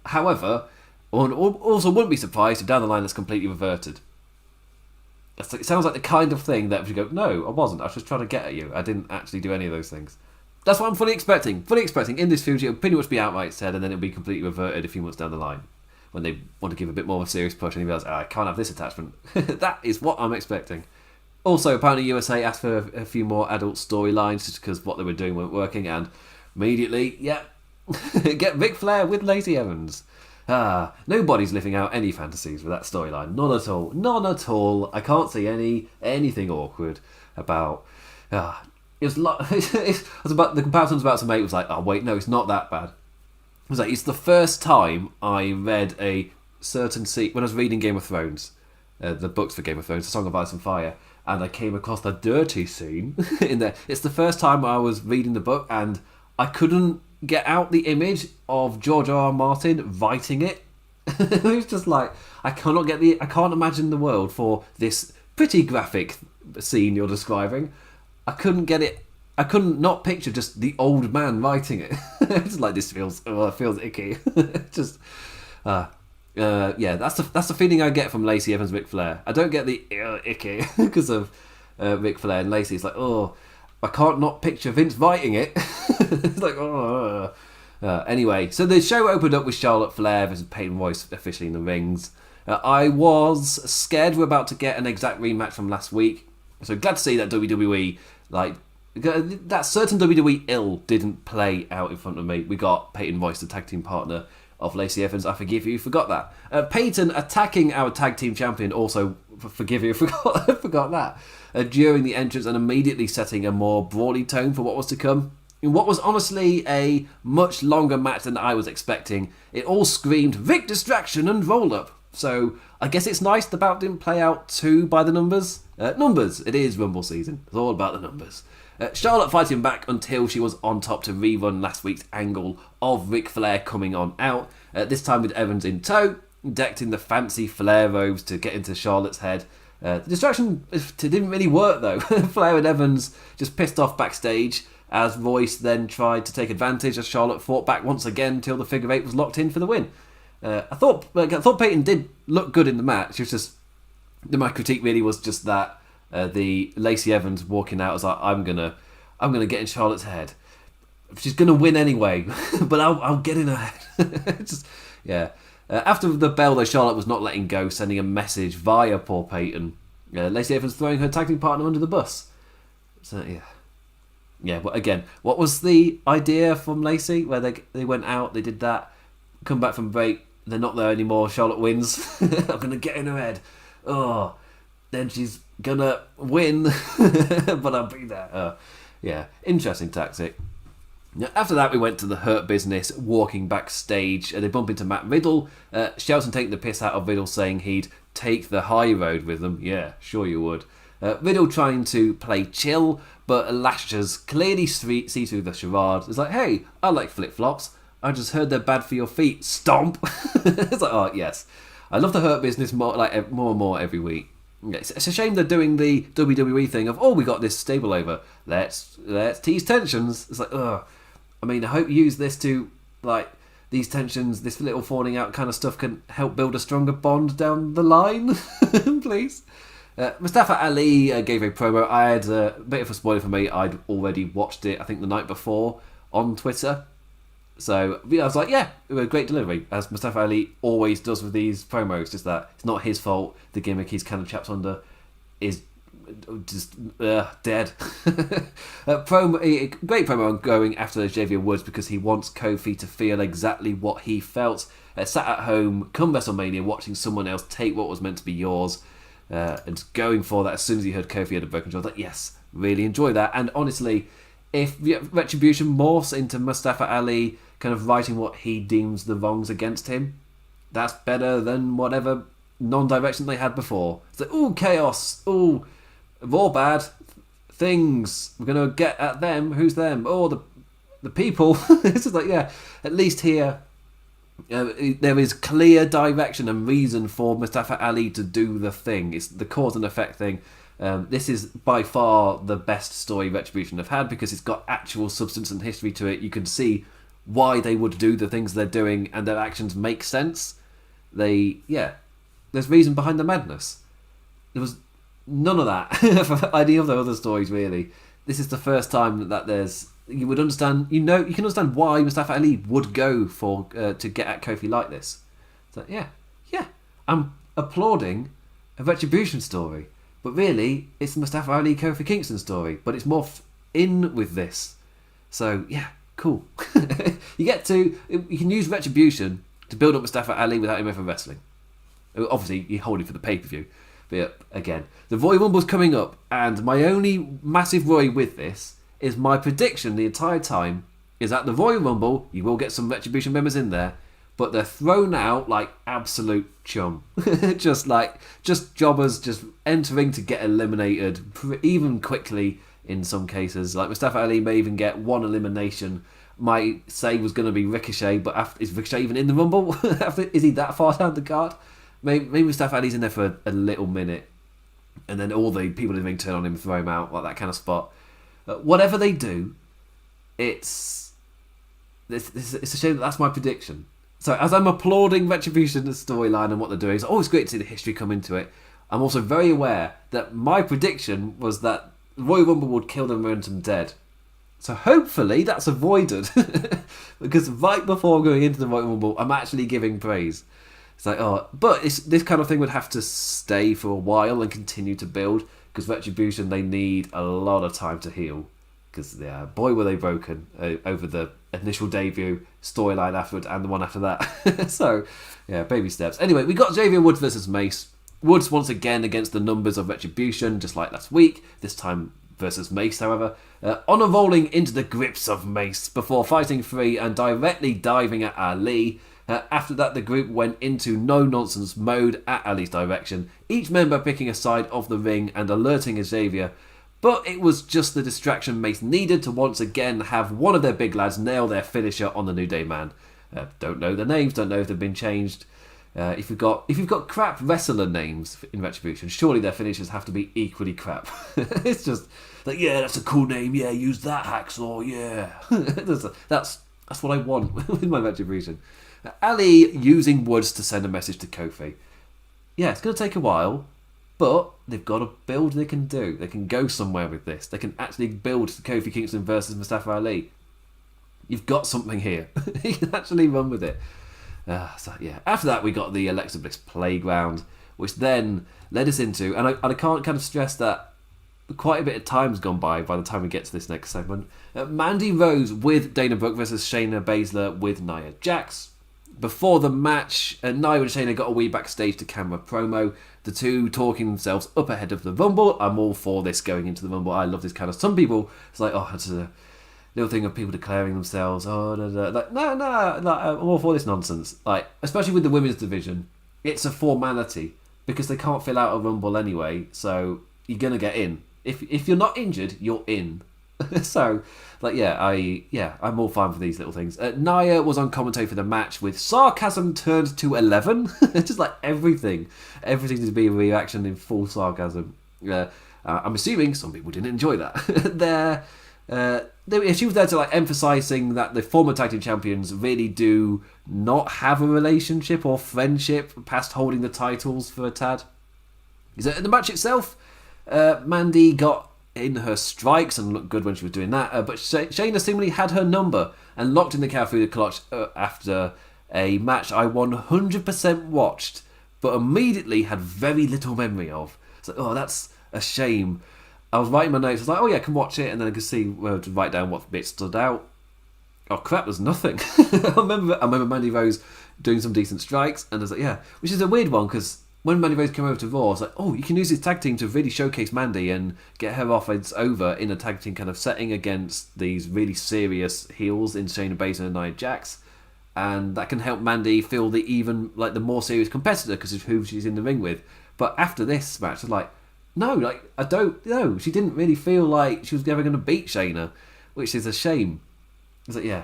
Speaker 1: However, also wouldn't be surprised if down the line it's completely reverted. It sounds like the kind of thing that if you go, no, I wasn't. I was just trying to get at you. I didn't actually do any of those things. That's what I'm fully expecting. Fully expecting in this feud, it'll pretty much be outright said, and then it'll be completely reverted a few months down the line when they want to give a bit more of a serious push and he realises, I can't have this attachment. That is what I'm expecting. Also, apparently USA asked for a few more adult storylines just because what they were doing weren't working, and immediately, get Ric Flair with Lacey Evans. Nobody's living out any fantasies with that storyline. None at all. None at all. I can't see anything awkward about... it was about the comparison I was about to make was like, oh wait, no, it's not that bad. It was like, it's the first time I read a certain scene when I was reading Game of Thrones, the books for Game of Thrones, The Song of Ice and Fire, and I came across the dirty scene in there. It's the first time I was reading the book and I couldn't get out the image of George R. R. Martin writing it. It was just like, I can't imagine the world for this pretty graphic scene you're describing. I couldn't get it. I couldn't not picture just the old man writing it. It's like, this feels icky. Just, that's the feeling I get from Lacey Evans, Ric Flair. I don't get the icky because of Ric Flair and Lacey. It's like, oh, I can't not picture Vince writing it. It's like, oh. Anyway, so the show opened up with Charlotte Flair versus Peyton Royce officially in the rings. I was scared we're about to get an exact rematch from last week. So glad to see that WWE, that certain WWE ill didn't play out in front of me. We got Peyton Royce, the tag team partner of Lacey Evans. I forgive you, forgot that. Peyton attacking our tag team champion, also forgive you, forgot that. During the entrance and immediately setting a more brawly tone for what was to come. In what was honestly a much longer match than I was expecting, it all screamed Vic distraction and roll up. So I guess it's nice the bout didn't play out too by the numbers. Numbers, it is Rumble season. It's all about the numbers. Charlotte fighting back until she was on top to rerun last week's angle of Ric Flair coming on out. This time with Evans in tow. decked in the fancy Flair robes to get into Charlotte's head. The distraction didn't really work though. Flair and Evans just pissed off backstage as Royce then tried to take advantage as Charlotte fought back once again till the figure eight was locked in for the win. I thought Peyton did look good in the match. It was just my critique really was just that the Lacey Evans walking out was like, I'm gonna get in Charlotte's head. She's gonna win anyway, but I'll get in her head. Just yeah. After the bell, though, Charlotte was not letting go, sending a message via poor Peyton. Lacey Evans throwing her tag team partner under the bus. So yeah. Yeah, but again, what was the idea from Lacey? Where they went out, they did that, come back from break, they're not there anymore, Charlotte wins. I'm going to get in her head. Oh, then she's going to win, but I'll be there. Yeah, interesting tactic. Now, after that, we went to the Hurt Business, walking backstage. They bump into Matt Riddle. Shelton taking the piss out of Riddle, saying he'd take the high road with them. Yeah, sure you would. Riddle trying to play chill, but Lashley's clearly see through the charade. It's like, hey, I like flip-flops. I just heard they're bad for your feet. Stomp! It's like, oh, yes. I love the Hurt Business more and more every week. It's a shame they're doing the WWE thing of, oh, we got this stable over. Let's tease tensions. It's like, ugh. I mean, I hope you use this to, like, these tensions, this little falling out kind of stuff can help build a stronger bond down the line, please. Mustafa Ali gave a promo. I had a bit of a spoiler for me. I'd already watched it, I think, the night before on Twitter. So I was like, yeah, it was a great delivery, as Mustafa Ali always does with these promos. Just that it's not his fault. The gimmick he's kind of chapped under is just dead. Great promo on going after Xavier Woods because he wants Kofi to feel exactly what he felt. Sat at home, come WrestleMania, watching someone else take what was meant to be yours. And going for that as soon as he heard Kofi had a broken jaw, I was like, yes, really enjoy that. And honestly, if Retribution morphs into Mustafa Ali kind of writing what he deems the wrongs against him, that's better than whatever non-direction they had before. It's like, ooh, chaos, ooh, Raw bad things, we're going to get at them. Who's them? Oh, the people. It's just like, yeah, at least here there is clear direction and reason for Mustafa Ali to do the thing. It's the cause and effect thing. This is by far the best story Retribution have had because it's got actual substance and history to it. You can see why they would do the things they're doing and their actions make sense. There's reason behind the madness. There was none of that for any of the other stories, really. This is the first time that there's... You would understand... you can understand why Mustafa Ali would go for to get at Kofi like this. So, yeah. I'm applauding a Retribution story. But really, it's the Mustafa Ali Kofi Kingston story. But it's more in with this. So, yeah, cool. You can use Retribution to build up Mustafa Ali without him ever wrestling. Obviously, you hold it for the pay-per-view. But again, the Royal Rumble's coming up, and my only massive worry with this is my prediction the entire time is at the Royal Rumble, you will get some Retribution members in there, but they're thrown out like absolute chum. just jobbers just entering to get eliminated, even quickly in some cases. Like Mustafa Ali may even get one elimination. Might say was going to be Ricochet, but is Ricochet even in the Rumble? Is he that far down the card? Maybe Mustafa Ali's in there for a little minute, and then all the people in the ring turn on him and throw him out, like that kind of spot. Whatever they do, it's a shame that's my prediction. So as I'm applauding Retribution's storyline and what they're doing, it's always great to see the history come into it. I'm also very aware that my prediction was that Royal Rumble would kill the momentum dead. So hopefully that's avoided, because right before going into the Royal Rumble, I'm actually giving praise. It's like, but this kind of thing would have to stay for a while and continue to build, because Retribution, they need a lot of time to heal. Because, yeah, boy, were they broken over the initial debut, storyline afterwards, and the one after that. So, yeah, baby steps. Anyway, we got Xavier Woods versus Mace. Woods once again against the numbers of Retribution, just like last week. This time versus Mace, however. Honor rolling into the grips of Mace before fighting free and directly diving at Ali. After that, the group went into no-nonsense mode at Ali's direction, each member picking a side of the ring and alerting Xavier. But it was just the distraction Mace needed to once again have one of their big lads nail their finisher on the New Day man. Don't know their names, don't know if they've been changed. If you've got crap wrestler names in Retribution, surely their finishes have to be equally crap. It's just like, yeah, that's a cool name. Yeah, use that, Hacksaw. Yeah, that's what I want with my Retribution. Ali using Woods to send a message to Kofi. Yeah, it's going to take a while, but they've got a build they can do. They can go somewhere with this. They can actually build Kofi Kingston versus Mustafa Ali. You've got something here. You can actually run with it. So yeah. After that, we got the Alexa Bliss Playground, which then led us into, and I can't kind of stress that quite a bit of time's gone by the time we get to this next segment. Mandy Rose with Dana Brooke versus Shayna Baszler with Nia Jax. Before the match, Nia and Shayna got a wee backstage to camera promo. The two talking themselves up ahead of the Rumble. I'm all for this going into the Rumble. I love this kind of. Some people, it's like, oh, it's a little thing of people declaring themselves. Oh, like no, like, I'm all for this nonsense. Like, especially with the women's division, it's a formality because they can't fill out a Rumble anyway. So you're gonna get in. If you're not injured, you're in. So, like, I'm all fine for these little things. Nia was on commentary for the match with sarcasm turned to 11. Just like everything seems to be a reaction in full sarcasm. I'm assuming some people didn't enjoy that. She was there to like emphasising that the former tag team champions really do not have a relationship or friendship past holding the titles for a tad. In the match itself, Mandy got in her strikes and looked good when she was doing that, but Shayna seemingly had her number and locked in the cow through the clutch after a match I 100% watched but immediately had very little memory of. So, oh, that's a shame. I was writing my notes, I was like, oh yeah, I can watch it, and then I could see where to write down what bits stood out. Oh crap, there's nothing. I remember Mandy Rose doing some decent strikes, and I was like, yeah, which is a weird one, because when Mandy Rose came over to Raw, I was like, oh, you can use this tag team to really showcase Mandy and get her offense over in a tag team kind of setting against these really serious heels in Shayna Baszler and Nia Jax. And that can help Mandy feel the more serious competitor because of who she's in the ring with. But after this match, I was like, no, like, I don't know. She didn't really feel like she was ever going to beat Shayna, which is a shame. I was like, yeah.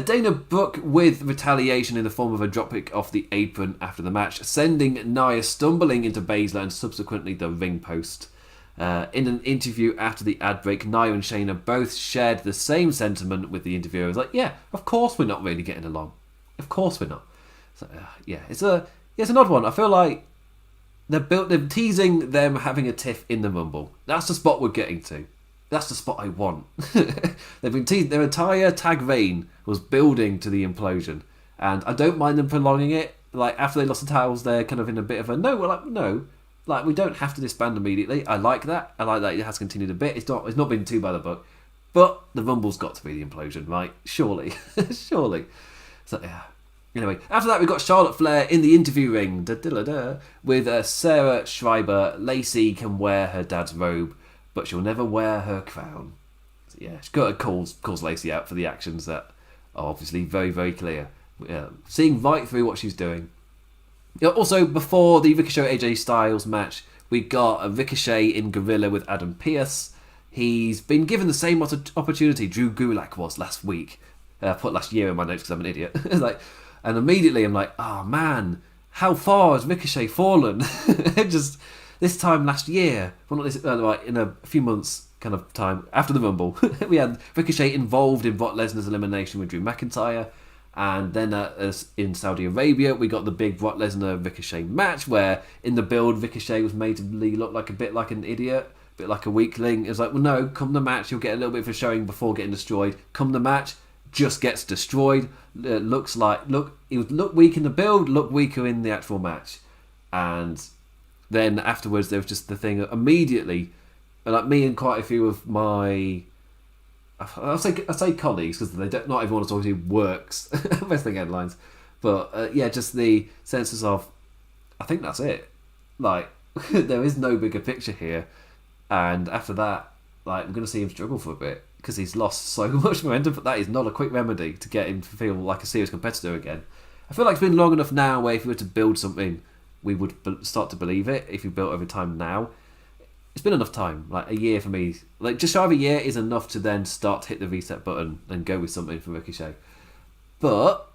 Speaker 1: Dana Brooke with retaliation in the form of a dropkick off the apron after the match, sending Nia stumbling into Baszler and subsequently the ring post. In an interview after the ad break, Nia and Shayna both shared the same sentiment with the interviewer. It was like, yeah, of course we're not really getting along. Of course we're not. So, it's an odd one. I feel like they're teasing them having a tiff in the Rumble. That's the spot we're getting to. That's the spot I want. They've been teased. Their entire tag reign was building to the implosion, and I don't mind them prolonging it. Like after they lost the titles, they're kind of in a bit of a no, we don't have to disband immediately. I like that. I like that it has continued a bit. It's not been too by the book, but the Rumble's got to be the implosion, right? Surely, surely. So yeah. Anyway, after that we got Charlotte Flair in the interview ring with Sarah Schreiber. Lacey can wear her dad's robe, but she'll never wear her crown. So yeah, she calls Lacey out for the actions that are obviously very, very clear. Seeing right through what she's doing. Also, before the Ricochet AJ Styles match, we got a Ricochet in Gorilla with Adam Pearce. He's been given the same opportunity Drew Gulak was last week. I put last year in my notes because I'm an idiot. And immediately I'm like, oh man, how far has Ricochet fallen? Just this time last year, well, not this, in a few months kind of time after the Rumble, we had Ricochet involved in Brock Lesnar's elimination with Drew McIntyre, and then in Saudi Arabia we got the big Brock Lesnar Ricochet match where in the build Ricochet was made to look like a bit like an idiot, a bit like a weakling. It was like, well no, come the match you'll get a little bit of a showing before getting destroyed. Come the match, just gets destroyed. He would look weak in the build, look weaker in the actual match, and then afterwards there was just the thing immediately, like me and quite a few of my, I say colleagues because not everyone is obviously works wrestling headlines, but just the senses of, I think that's it. Like there is no bigger picture here, and after that, like we're going to see him struggle for a bit because he's lost so much momentum. But that is not a quick remedy to get him to feel like a serious competitor again. I feel like it's been long enough now where if we were to build something, we would start to believe it. If you built over time now, it's been enough time. Like a year for me, like just shy of a year is enough to then start to hit the reset button and go with something for Ricochet. But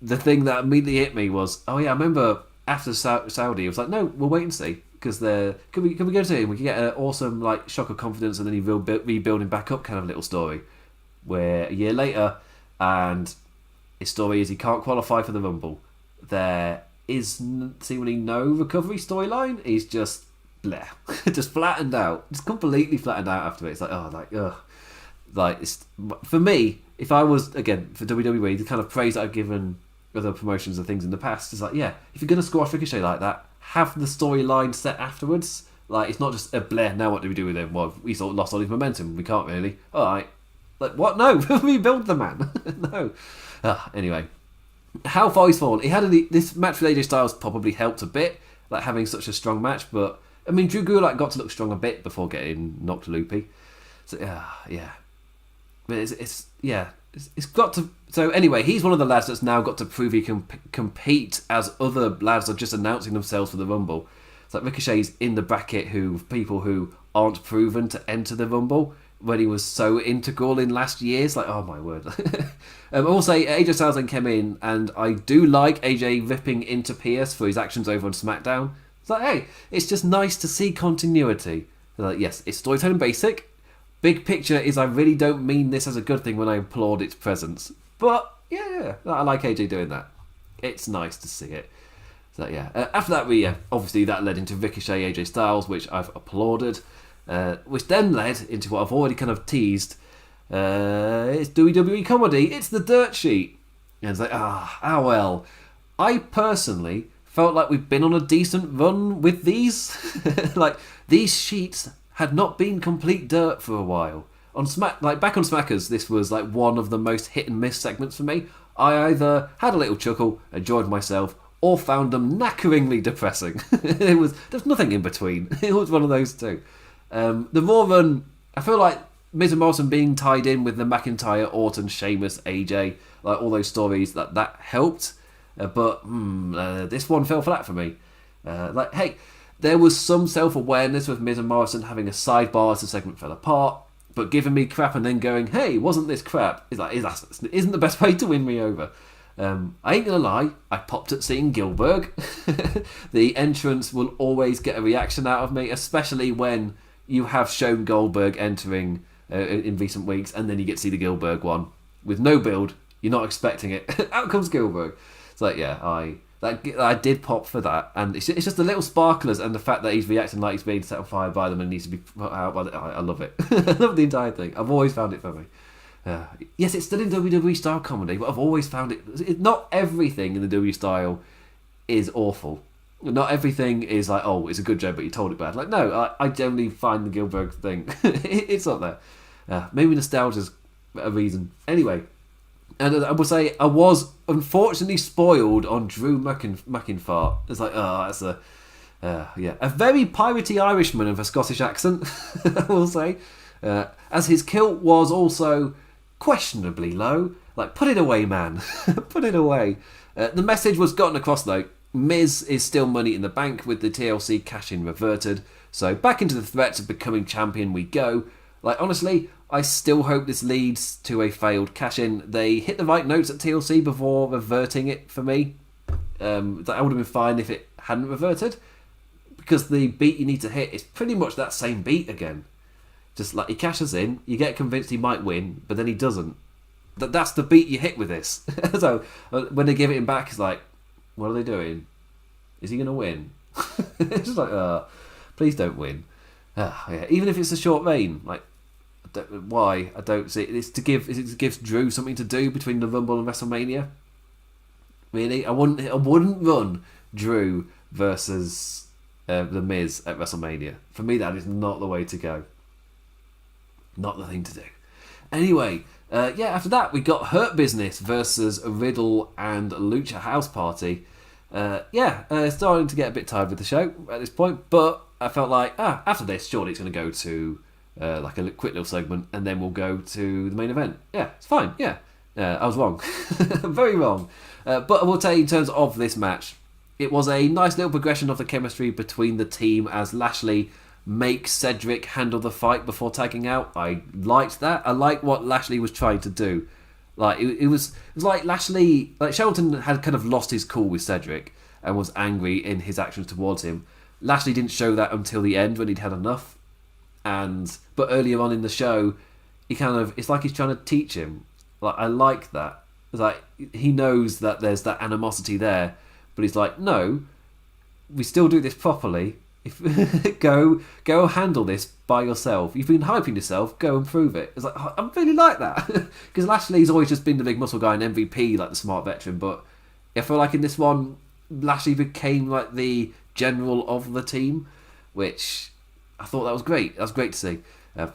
Speaker 1: the thing that immediately hit me was, oh yeah, I remember after Saudi, it was like, no, we'll wait and see. Because can we go to him? We can get an awesome like shock of confidence and then he rebuilding back up kind of little story. Where a year later, and his story is he can't qualify for the Rumble. There is seemingly no recovery storyline. He's just bleh, just flattened out, just completely flattened out after it. It's like it's for me. If I was again for WWE, the kind of praise that I've given other promotions and things in the past is like, yeah, if you're gonna squash Ricochet like that, have the storyline set afterwards. Like, it's not just a bleh, now what do we do with him? Well, we sort of lost all his momentum. We can't really. Alright. Like, what? No. Rebuild the man. No. Anyway. How far he's fallen. He had this match with AJ Styles probably helped a bit, like having such a strong match, but I mean, Drew Gulak got to look strong a bit before getting knocked loopy. So, yeah. But it's got to... So anyway, he's one of the lads that's now got to prove he can compete as other lads are just announcing themselves for the Rumble. It's like Ricochet's in the bracket people who aren't proven to enter the Rumble when he was so integral in last year. It's like, oh my word. I will say AJ Styles then came in, and I do like AJ ripping into Pierce for his actions over on SmackDown. It's like, hey, it's just nice to see continuity. Like, yes, it's storytelling basic. Big picture is I really don't mean this as a good thing when I applaud its presence. But, yeah, I like AJ doing that. It's nice to see it. So, yeah. After that, obviously that led into Ricochet, AJ Styles, which I've applauded. Which then led into what I've already kind of teased. It's WWE comedy. It's the dirt sheet. And it's like, well. I personally felt like we've been on a decent run with these. Like, these sheets had not been complete dirt for a while. Back on Smackers, this was like one of the most hit and miss segments for me. I either had a little chuckle, enjoyed myself, or found them knackeringly depressing. There's nothing in between. It was one of those two. The Raw run, I feel like Miz and Morrison being tied in with the McIntyre, Orton, Sheamus, AJ, like all those stories, that helped. But this one fell flat for me. Hey, there was some self-awareness with Miz and Morrison having a sidebar as the segment fell apart, but giving me crap and then going, hey, wasn't this crap? Isn't the best way to win me over. I ain't gonna lie, I popped at seeing Goldberg. The entrance will always get a reaction out of me, especially when you have shown Goldberg entering in recent weeks, and then you get to see the Goldberg one with no build. You're not expecting it. Out comes Goldberg. It's like, yeah, I did pop for that, and it's just the little sparklers and the fact that he's reacting like he's being set on fire by them and needs to be put out by I love it. I love the entire thing. I've always found it funny. Yes, it's still in WWE style comedy, but I've always found it. Not everything in the WWE style is awful. Not everything is like, oh, it's a good joke, but you told it bad. Like, no, I generally find the Goldberg thing. It's not there. Maybe nostalgia's a reason. Anyway, and I will say I was unfortunately spoiled on Drew McIntyre. It's like, that's a very piratey Irishman with a Scottish accent. I will say, as his kilt was also questionably low. Like, put it away, man. Put it away. The message was gotten across though. Miz is still money in the bank with the TLC cash-in reverted. So back into the threats of becoming champion we go. Like, honestly, I still hope this leads to a failed cash-in. They hit the right notes at TLC before reverting it for me. That would have been fine if it hadn't reverted. Because the beat you need to hit is pretty much that same beat again. Just like he cashes in, you get convinced he might win, but then he doesn't. That's the beat you hit with this. So when they give it him back, it's like, what are they doing? Is he going to win? It's just like, please don't win. Yeah. Even if it's a short reign, like, why? I don't see it. Is it to give Drew something to do between the Rumble and WrestleMania? Really? I wouldn't run Drew versus The Miz at WrestleMania. For me, that is not the way to go. Not the thing to do. Anyway, after that, we got Hurt Business versus Riddle and Lucha House Party. Starting to get a bit tired with the show at this point, but I felt like, after this, surely it's going to go to like a quick little segment, and then we'll go to the main event. Yeah, it's fine, yeah. I was wrong. Very wrong. But I will tell you, in terms of this match, it was a nice little progression of the chemistry between the team as Lashley makes Cedric handle the fight before tagging out. I liked that. I like what Lashley was trying to do. Like it was like Lashley, like Shelton had kind of lost his cool with Cedric and was angry in his actions towards him. Lashley didn't show that until the end when he'd had enough. But earlier on in the show, it's like he's trying to teach him. Like, I like that. It's like he knows that there's that animosity there, but he's like, no, we still do this properly. Go handle this by yourself. You've been hyping yourself. Go and prove it. It's like, I really like that, because Lashley's always just been the big muscle guy and MVP, like the smart veteran. But I feel like in this one, Lashley became like the general of the team, which I thought that was great. That was great to see.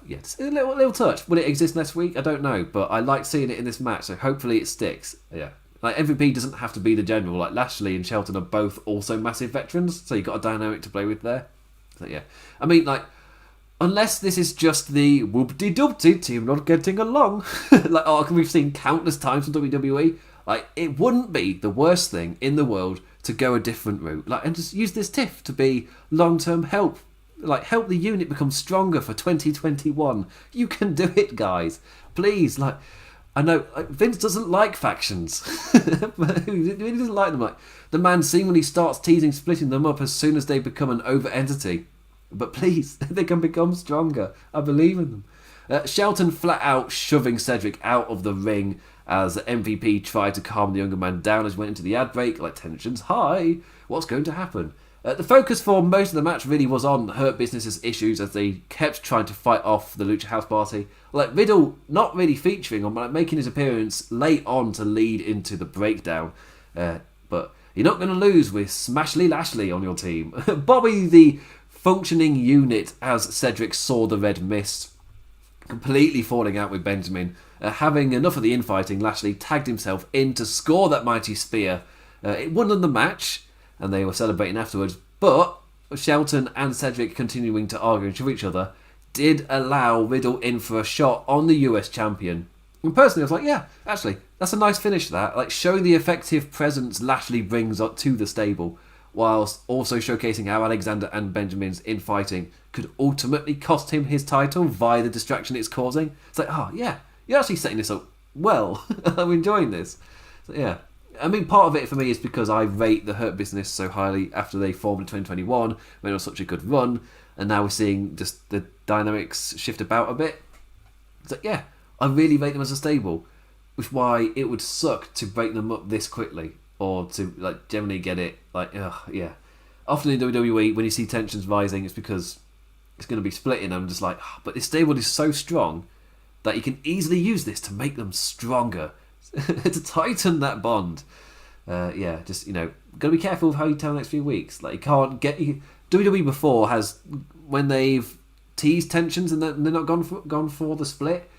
Speaker 1: Just a little touch. Will it exist next week? I don't know, but I like seeing it in this match, so hopefully it sticks. Yeah. Like, MVP doesn't have to be the general. Like, Lashley and Shelton are both also massive veterans, so you've got a dynamic to play with there. So, yeah. I mean, like, unless this is just the whoop-de-doop-de team not getting along, like, we've seen countless times in WWE, like, it wouldn't be the worst thing in the world to go a different route. Like, and just use this tiff to be long-term help. Like, help the unit become stronger for 2021. You can do it, guys. Please, like... I know Vince doesn't like factions. He doesn't like them. Like, the man seemingly starts teasing splitting them up as soon as they become an over entity. But please, they can become stronger. I believe in them. Shelton flat out shoving Cedric out of the ring as MVP tried to calm the younger man down as he went into the ad break. Like, tensions high. What's going to happen? The focus for most of the match really was on Hurt Business's issues as they kept trying to fight off the Lucha House Party. Like, Riddle not really featuring on, but making his appearance late on to lead into the breakdown. But you're not going to lose with Smashley Lashley on your team. Bobby, the functioning unit, as Cedric saw the red mist, completely falling out with Benjamin. Having enough of the infighting, Lashley tagged himself in to score that mighty spear. It won them the match, and they were celebrating afterwards, but Shelton and Cedric continuing to argue with each other did allow Riddle in for a shot on the US champion. And personally, I was like, yeah, actually, that's a nice finish, that. Like, showing the effective presence Lashley brings up to the stable, whilst also showcasing how Alexander and Benjamin's infighting could ultimately cost him his title via the distraction it's causing. It's like, oh, yeah, you're actually setting this up well. I'm enjoying this. So, yeah. I mean, part of it for me is because I rate the Hurt Business so highly after they formed in 2021, when it was such a good run, and now we're seeing just the dynamics shift about a bit. So yeah, I really rate them as a stable, which is why it would suck to break them up this quickly, or to like generally get it like, yeah. Often in WWE, when you see tensions rising, it's because it's going to be splitting. I'm just like, but this stable is so strong that you can easily use this to make them stronger. To tighten that bond. Just, gotta be careful of how you tell the next few weeks. Like, you can't get... WWE before has, when they've teased tensions and they're not gone for the split,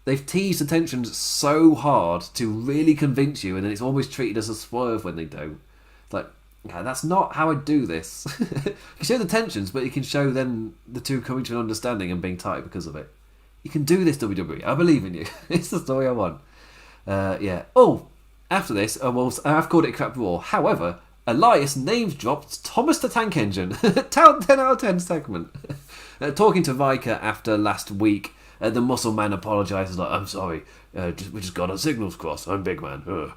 Speaker 1: they've teased the tensions so hard to really convince you, and then it's always treated as a swerve when they don't. It's like, yeah, that's not how I do this. You can show the tensions, but you can show then the two coming to an understanding and being tight because of it. You can do this, WWE. I believe in you. It's the story I want. After this, I've called it Crap Raw. However, Elias names dropped Thomas the Tank Engine. 10 out of 10 segment. Talking to Viker after last week, the muscle man apologises like, I'm sorry, we just got our signals crossed. I'm big man.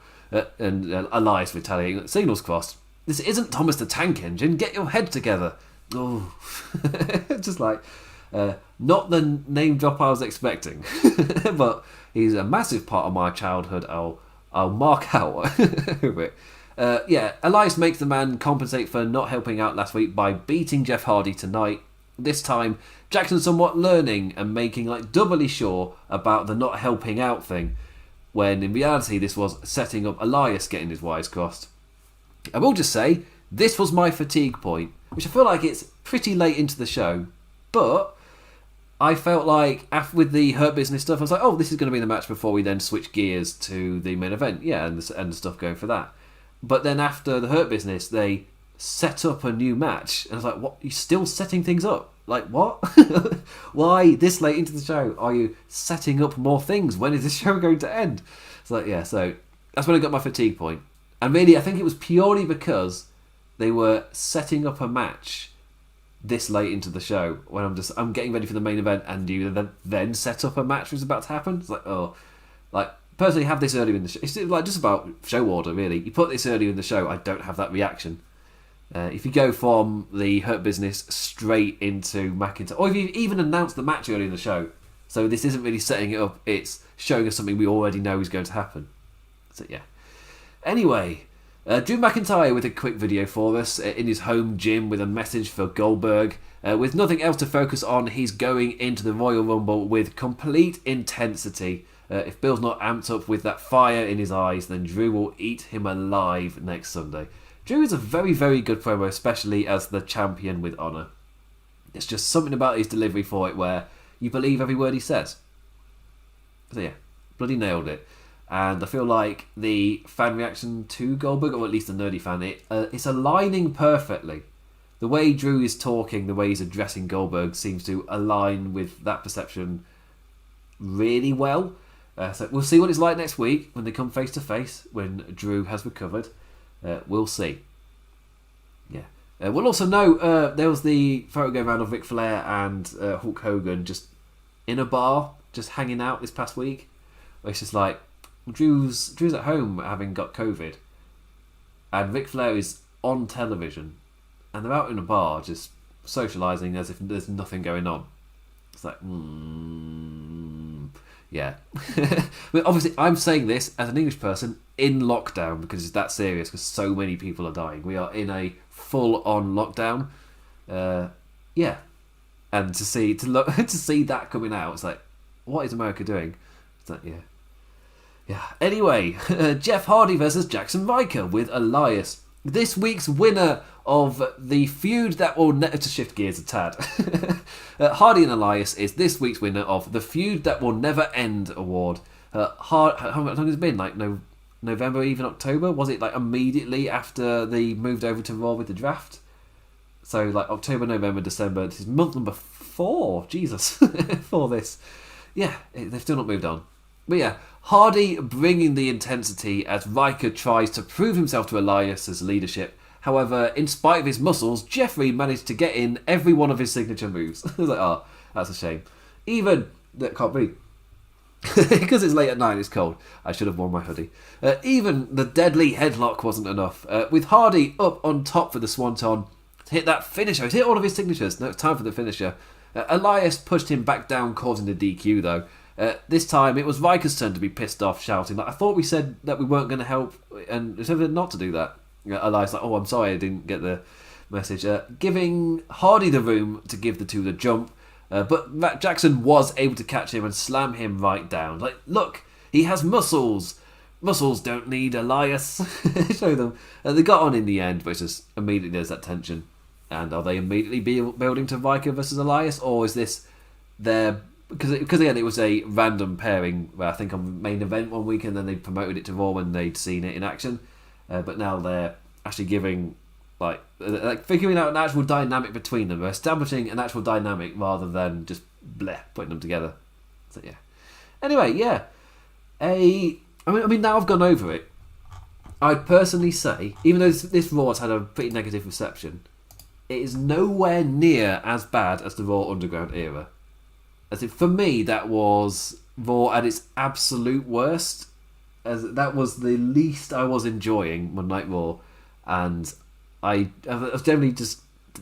Speaker 1: And Elias retaliating, signals crossed. This isn't Thomas the Tank Engine. Get your head together. Oh, just like, not the name drop I was expecting. But he's a massive part of my childhood. I'll mark out. Elias makes the man compensate for not helping out last week by beating Jeff Hardy tonight. This time, Jackson's somewhat learning and making like doubly sure about the not helping out thing, when in reality this was setting up Elias getting his wires crossed. I will just say, this was my fatigue point, which I feel like it's pretty late into the show, but I felt like, after with the Hurt Business stuff, I was like, oh, this is going to be the match before we then switch gears to the main event. Yeah, and the stuff going for that. But then after the Hurt Business, they set up a new match. And I was like, what? You're still setting things up? Like, what? Why this late into the show are you setting up more things? When is this show going to end? It's like, yeah, so that's when I got my fatigue point. And really, I think it was purely because they were setting up a match this late into the show, when I'm getting ready for the main event, and you then set up a match was about to happen. It's like, oh, like, personally have this earlier in the show. It's like just about show order, really. You put this earlier in the show, I don't have that reaction. If you go from the Hurt Business straight into McIntyre, or if you even announce the match early in the show, so this isn't really setting it up, it's showing us something we already know is going to happen. So yeah. Anyway, Drew McIntyre with a quick video for us in his home gym with a message for Goldberg. With nothing else to focus on, he's going into the Royal Rumble with complete intensity. If Bill's not amped up with that fire in his eyes, then Drew will eat him alive next Sunday. Drew is a very, very good promo, especially as the champion with honour. It's just something about his delivery for it where you believe every word he says. So yeah, bloody nailed it. And I feel like the fan reaction to Goldberg, or at least the nerdy fan, it's aligning perfectly. The way Drew is talking, the way he's addressing Goldberg seems to align with that perception really well. So we'll see what it's like next week when they come face to face, when Drew has recovered. We'll see. Yeah. We'll also know there was the photo going around of Ric Flair and Hulk Hogan just in a bar, just hanging out this past week. Where it's just like, Drew's at home having got COVID, and Ric Flair is on television, and they're out in a bar just socialising as if there's nothing going on. It's like, yeah. But obviously, I'm saying this as an English person in lockdown because it's that serious, because so many people are dying. We are in a full-on lockdown. Yeah. And to see that coming out, it's like, what is America doing? It's like, yeah. Yeah. Anyway, Jeff Hardy versus Jackson Riker with Elias. This week's winner of the feud that will to shift gears a tad. Hardy and Elias is this week's winner of the feud that will never end award. How long has it been? Like November, even October? Was it like immediately after they moved over to Raw with the draft? So like October, November, December. This is month number 4. Jesus, for this. Yeah, they've still not moved on. But yeah, Hardy bringing the intensity as Riker tries to prove himself to Elias's leadership. However, in spite of his muscles, Jeffrey managed to get in every one of his signature moves. I was like, oh, that's a shame. That can't be. Because it's late at night, it's cold. I should have worn my hoodie. Even the deadly headlock wasn't enough. With Hardy up on top for the Swanton, hit that finisher. He's hit all of his signatures. Now it's time for the finisher. Elias pushed him back down, causing the DQ though. This time it was Riker's turn to be pissed off, shouting, like, I thought we said that we weren't going to help, and it's evident not to do that. Elias like, oh, I'm sorry, I didn't get the message. Giving Hardy the room to give the two the jump, but Jackson was able to catch him and slam him right down. Like, look, he has muscles. Muscles don't need Elias. Show them. They got on in the end, but it's just immediately there's that tension. And are they immediately building to Riker versus Elias, or is this their... Because again, it was a random pairing where I think on main event one week, and then they promoted it to Raw when they'd seen it in action. But now they're actually giving, like figuring out an actual dynamic between them. They're establishing an actual dynamic rather than just putting them together. So yeah. Anyway, yeah. I mean, now I've gone over it. I'd personally say, even though this Raw has had a pretty negative reception, it is nowhere near as bad as the Raw Underground era. As if for me, that was Raw at its absolute worst. As that was the least I was enjoying Monday Night Raw, and I was generally just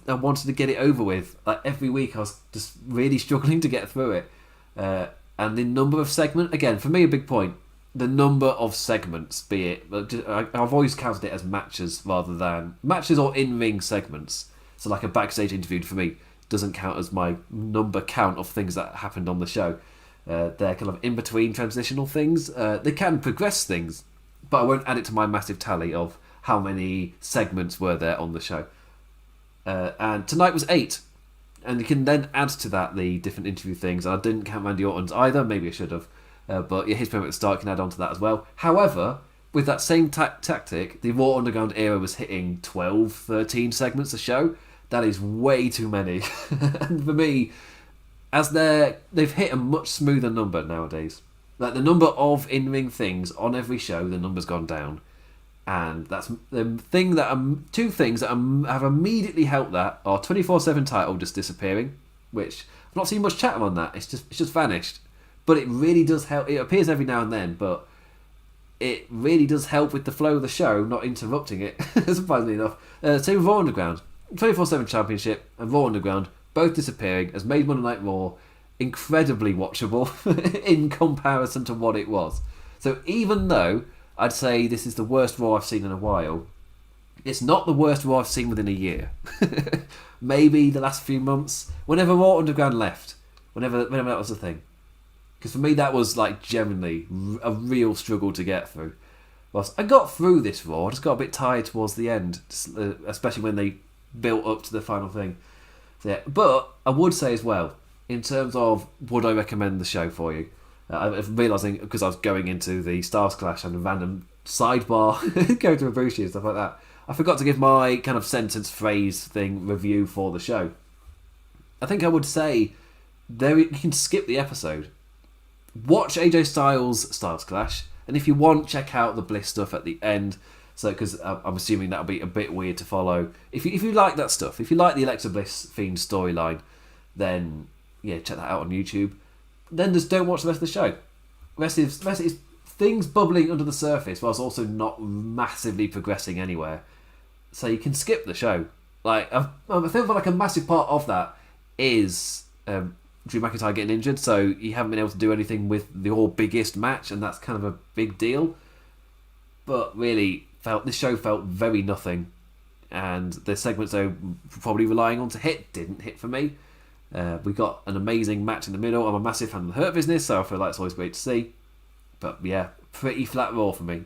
Speaker 1: I wanted to get it over with. Like every week, I was just really struggling to get through it. And the number of segments, again, for me, a big point. The number of segments, be it, I've always counted it as matches rather than matches or in-ring segments. So like a backstage interview for me doesn't count as my number count of things that happened on the show. They're kind of in-between transitional things. They can progress things, but I won't add it to my massive tally of how many segments were there on the show. And tonight was 8. And you can then add to that the different interview things. I didn't count Randy Orton's either, maybe I should have. But yeah, his promo at the start can add on to that as well. However, with that same tactic, the Raw Underground era was hitting 12, 13 segments a show. That is way too many. And for me, as they've hit a much smoother number nowadays. Like the number of in-ring things on every show, the number's gone down. And that's the thing two things that have immediately helped that are 24/7 title just disappearing, which I've not seen much chatter on that. It's just vanished. But it really does help. It appears every now and then, but it really does help with the flow of the show, not interrupting it, surprisingly enough. Same with Raw Underground. 24/7 Championship and Raw Underground both disappearing has made Monday Night Raw incredibly watchable in comparison to what it was. So even though I'd say this is the worst Raw I've seen in a while, it's not the worst Raw I've seen within a year. Maybe the last few months, whenever Raw Underground left, whenever that was the thing. Because for me that was like genuinely a real struggle to get through. Whilst I got through this Raw, I just got a bit tired towards the end, especially when they built up to the final thing. So, yeah. But I would say as well, in terms of would I recommend the show for you, I'm realising, because I was going into the Stars Clash and a random sidebar, going to Ibushi and stuff like that, I forgot to give my kind of sentence phrase thing review for the show. I think I would say you can skip the episode. Watch AJ Styles' Stars Clash, and if you want, check out the Bliss stuff at the end. So, because I'm assuming that'll be a bit weird to follow. If you like that stuff, if you like the Alexa Bliss Fiend storyline, then yeah, check that out on YouTube. Then just don't watch the rest of the show. The rest is things bubbling under the surface, whilst also not massively progressing anywhere. So you can skip the show. Like I feel like a massive part of that is Drew McIntyre getting injured, so you haven't been able to do anything with your biggest match, and that's kind of a big deal. But really, this show felt very nothing, and the segments they were probably relying on to hit didn't hit for me. We got an amazing match in the middle. I'm a massive fan of the Hurt Business, so I feel like it's always great to see. But yeah, pretty flat Raw for me.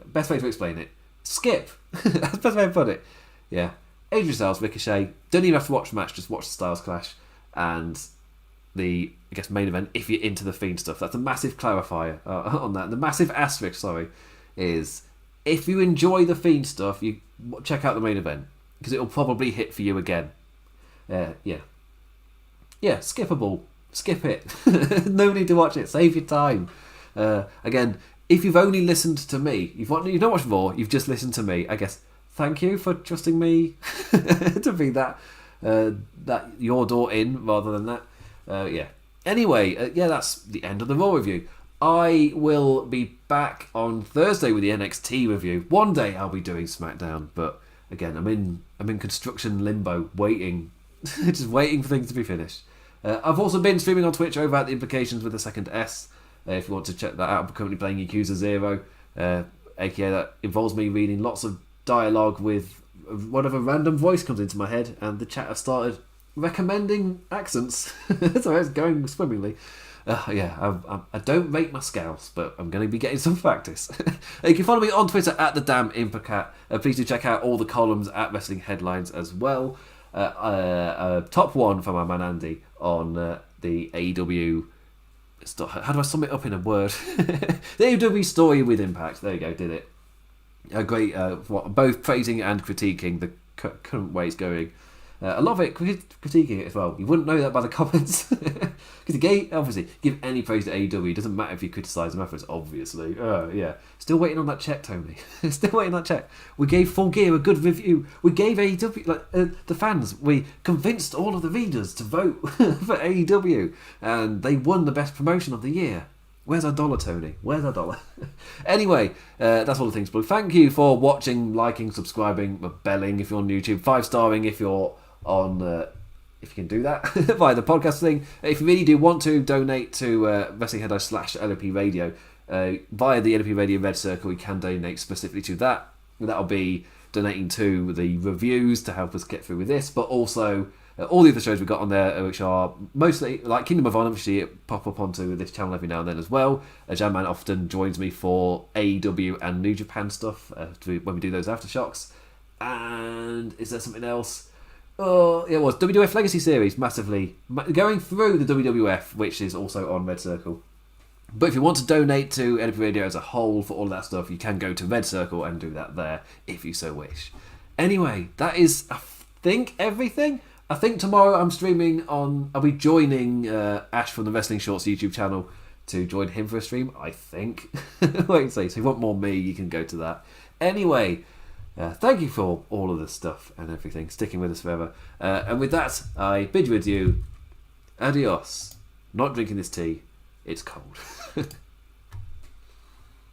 Speaker 1: Best way to explain it. Skip. That's the best way to put it. Yeah. AJ Styles, Ricochet. Don't even have to watch the match, just watch the Styles Clash. And the, I guess, main event, if you're into the Fiend stuff. That's a massive clarifier on that. The massive asterisk, is if you enjoy the Fiend stuff, you check out the main event, because it'll probably hit for you again. Yeah, skippable. Skip it. No need to watch it. Save your time. Again, if you've only listened to me, you've not watched Raw, you've just listened to me, I guess, thank you for trusting me to be that your door in rather than that. Yeah. Anyway, that's the end of the Raw review. I will be back on Thursday with the NXT review. One day I'll be doing SmackDown, but again, I'm in construction limbo, waiting, just waiting for things to be finished. I've also been streaming on Twitch over at The Implications with a second S. If you want to check that out, I'm currently playing Yakuza 0, aka that involves me reading lots of dialogue with whatever random voice comes into my head, and the chat has started recommending accents, so it's going swimmingly. I don't rate my scouts, but I'm going to be getting some practice. You can follow me on Twitter at the damn Impercat. Please do check out all the columns at Wrestling Headlines as well. Top one from my man Andy on the AEW. How do I sum it up in a word? The AEW story with Impact. There you go, did it. Great, both praising and critiquing the current way it's going. I love it, critiquing it as well. You wouldn't know that by the comments. Because obviously, give any praise to AEW. It doesn't matter if you criticise them afterwards, obviously. Yeah. Still waiting on that check, Tony. Still waiting on that check. We gave Full Gear a good review. We gave AEW, the fans, we convinced all of the readers to vote for AEW. And they won the best promotion of the year. Where's our dollar, Tony? Where's our dollar? Anyway, that's all the things. But thank you for watching, liking, subscribing, belling if you're on YouTube, 5-starring if you're on, if you can do that, via the podcast thing. If you really do want to donate to Wrestling Headlines / LOP Radio, via the LOP Radio RedCircle, you can donate specifically to that. That'll be donating to the reviews to help us get through with this, but also all the other shows we've got on there, which are mostly like Kingdom of Honor, which pop up onto this channel every now and then as well. Jam Man often joins me for AEW and New Japan stuff when we do those aftershocks. And is there something else? Oh, it was WWF Legacy Series, massively going through the WWF, which is also on RedCircle. But if you want to donate to LP Radio as a whole for all of that stuff, you can go to RedCircle and do that there if you so wish. Anyway, that is, I think, everything. I think tomorrow I'm streaming on. I'll be joining Ash from the Wrestling Shorts YouTube channel to join him for a stream, I think. Wait and see. So if you want more me, you can go to that. Anyway. Thank you for all of this stuff and everything, sticking with us forever. And with that, I bid you adieu. Adios. Not drinking this tea. It's cold.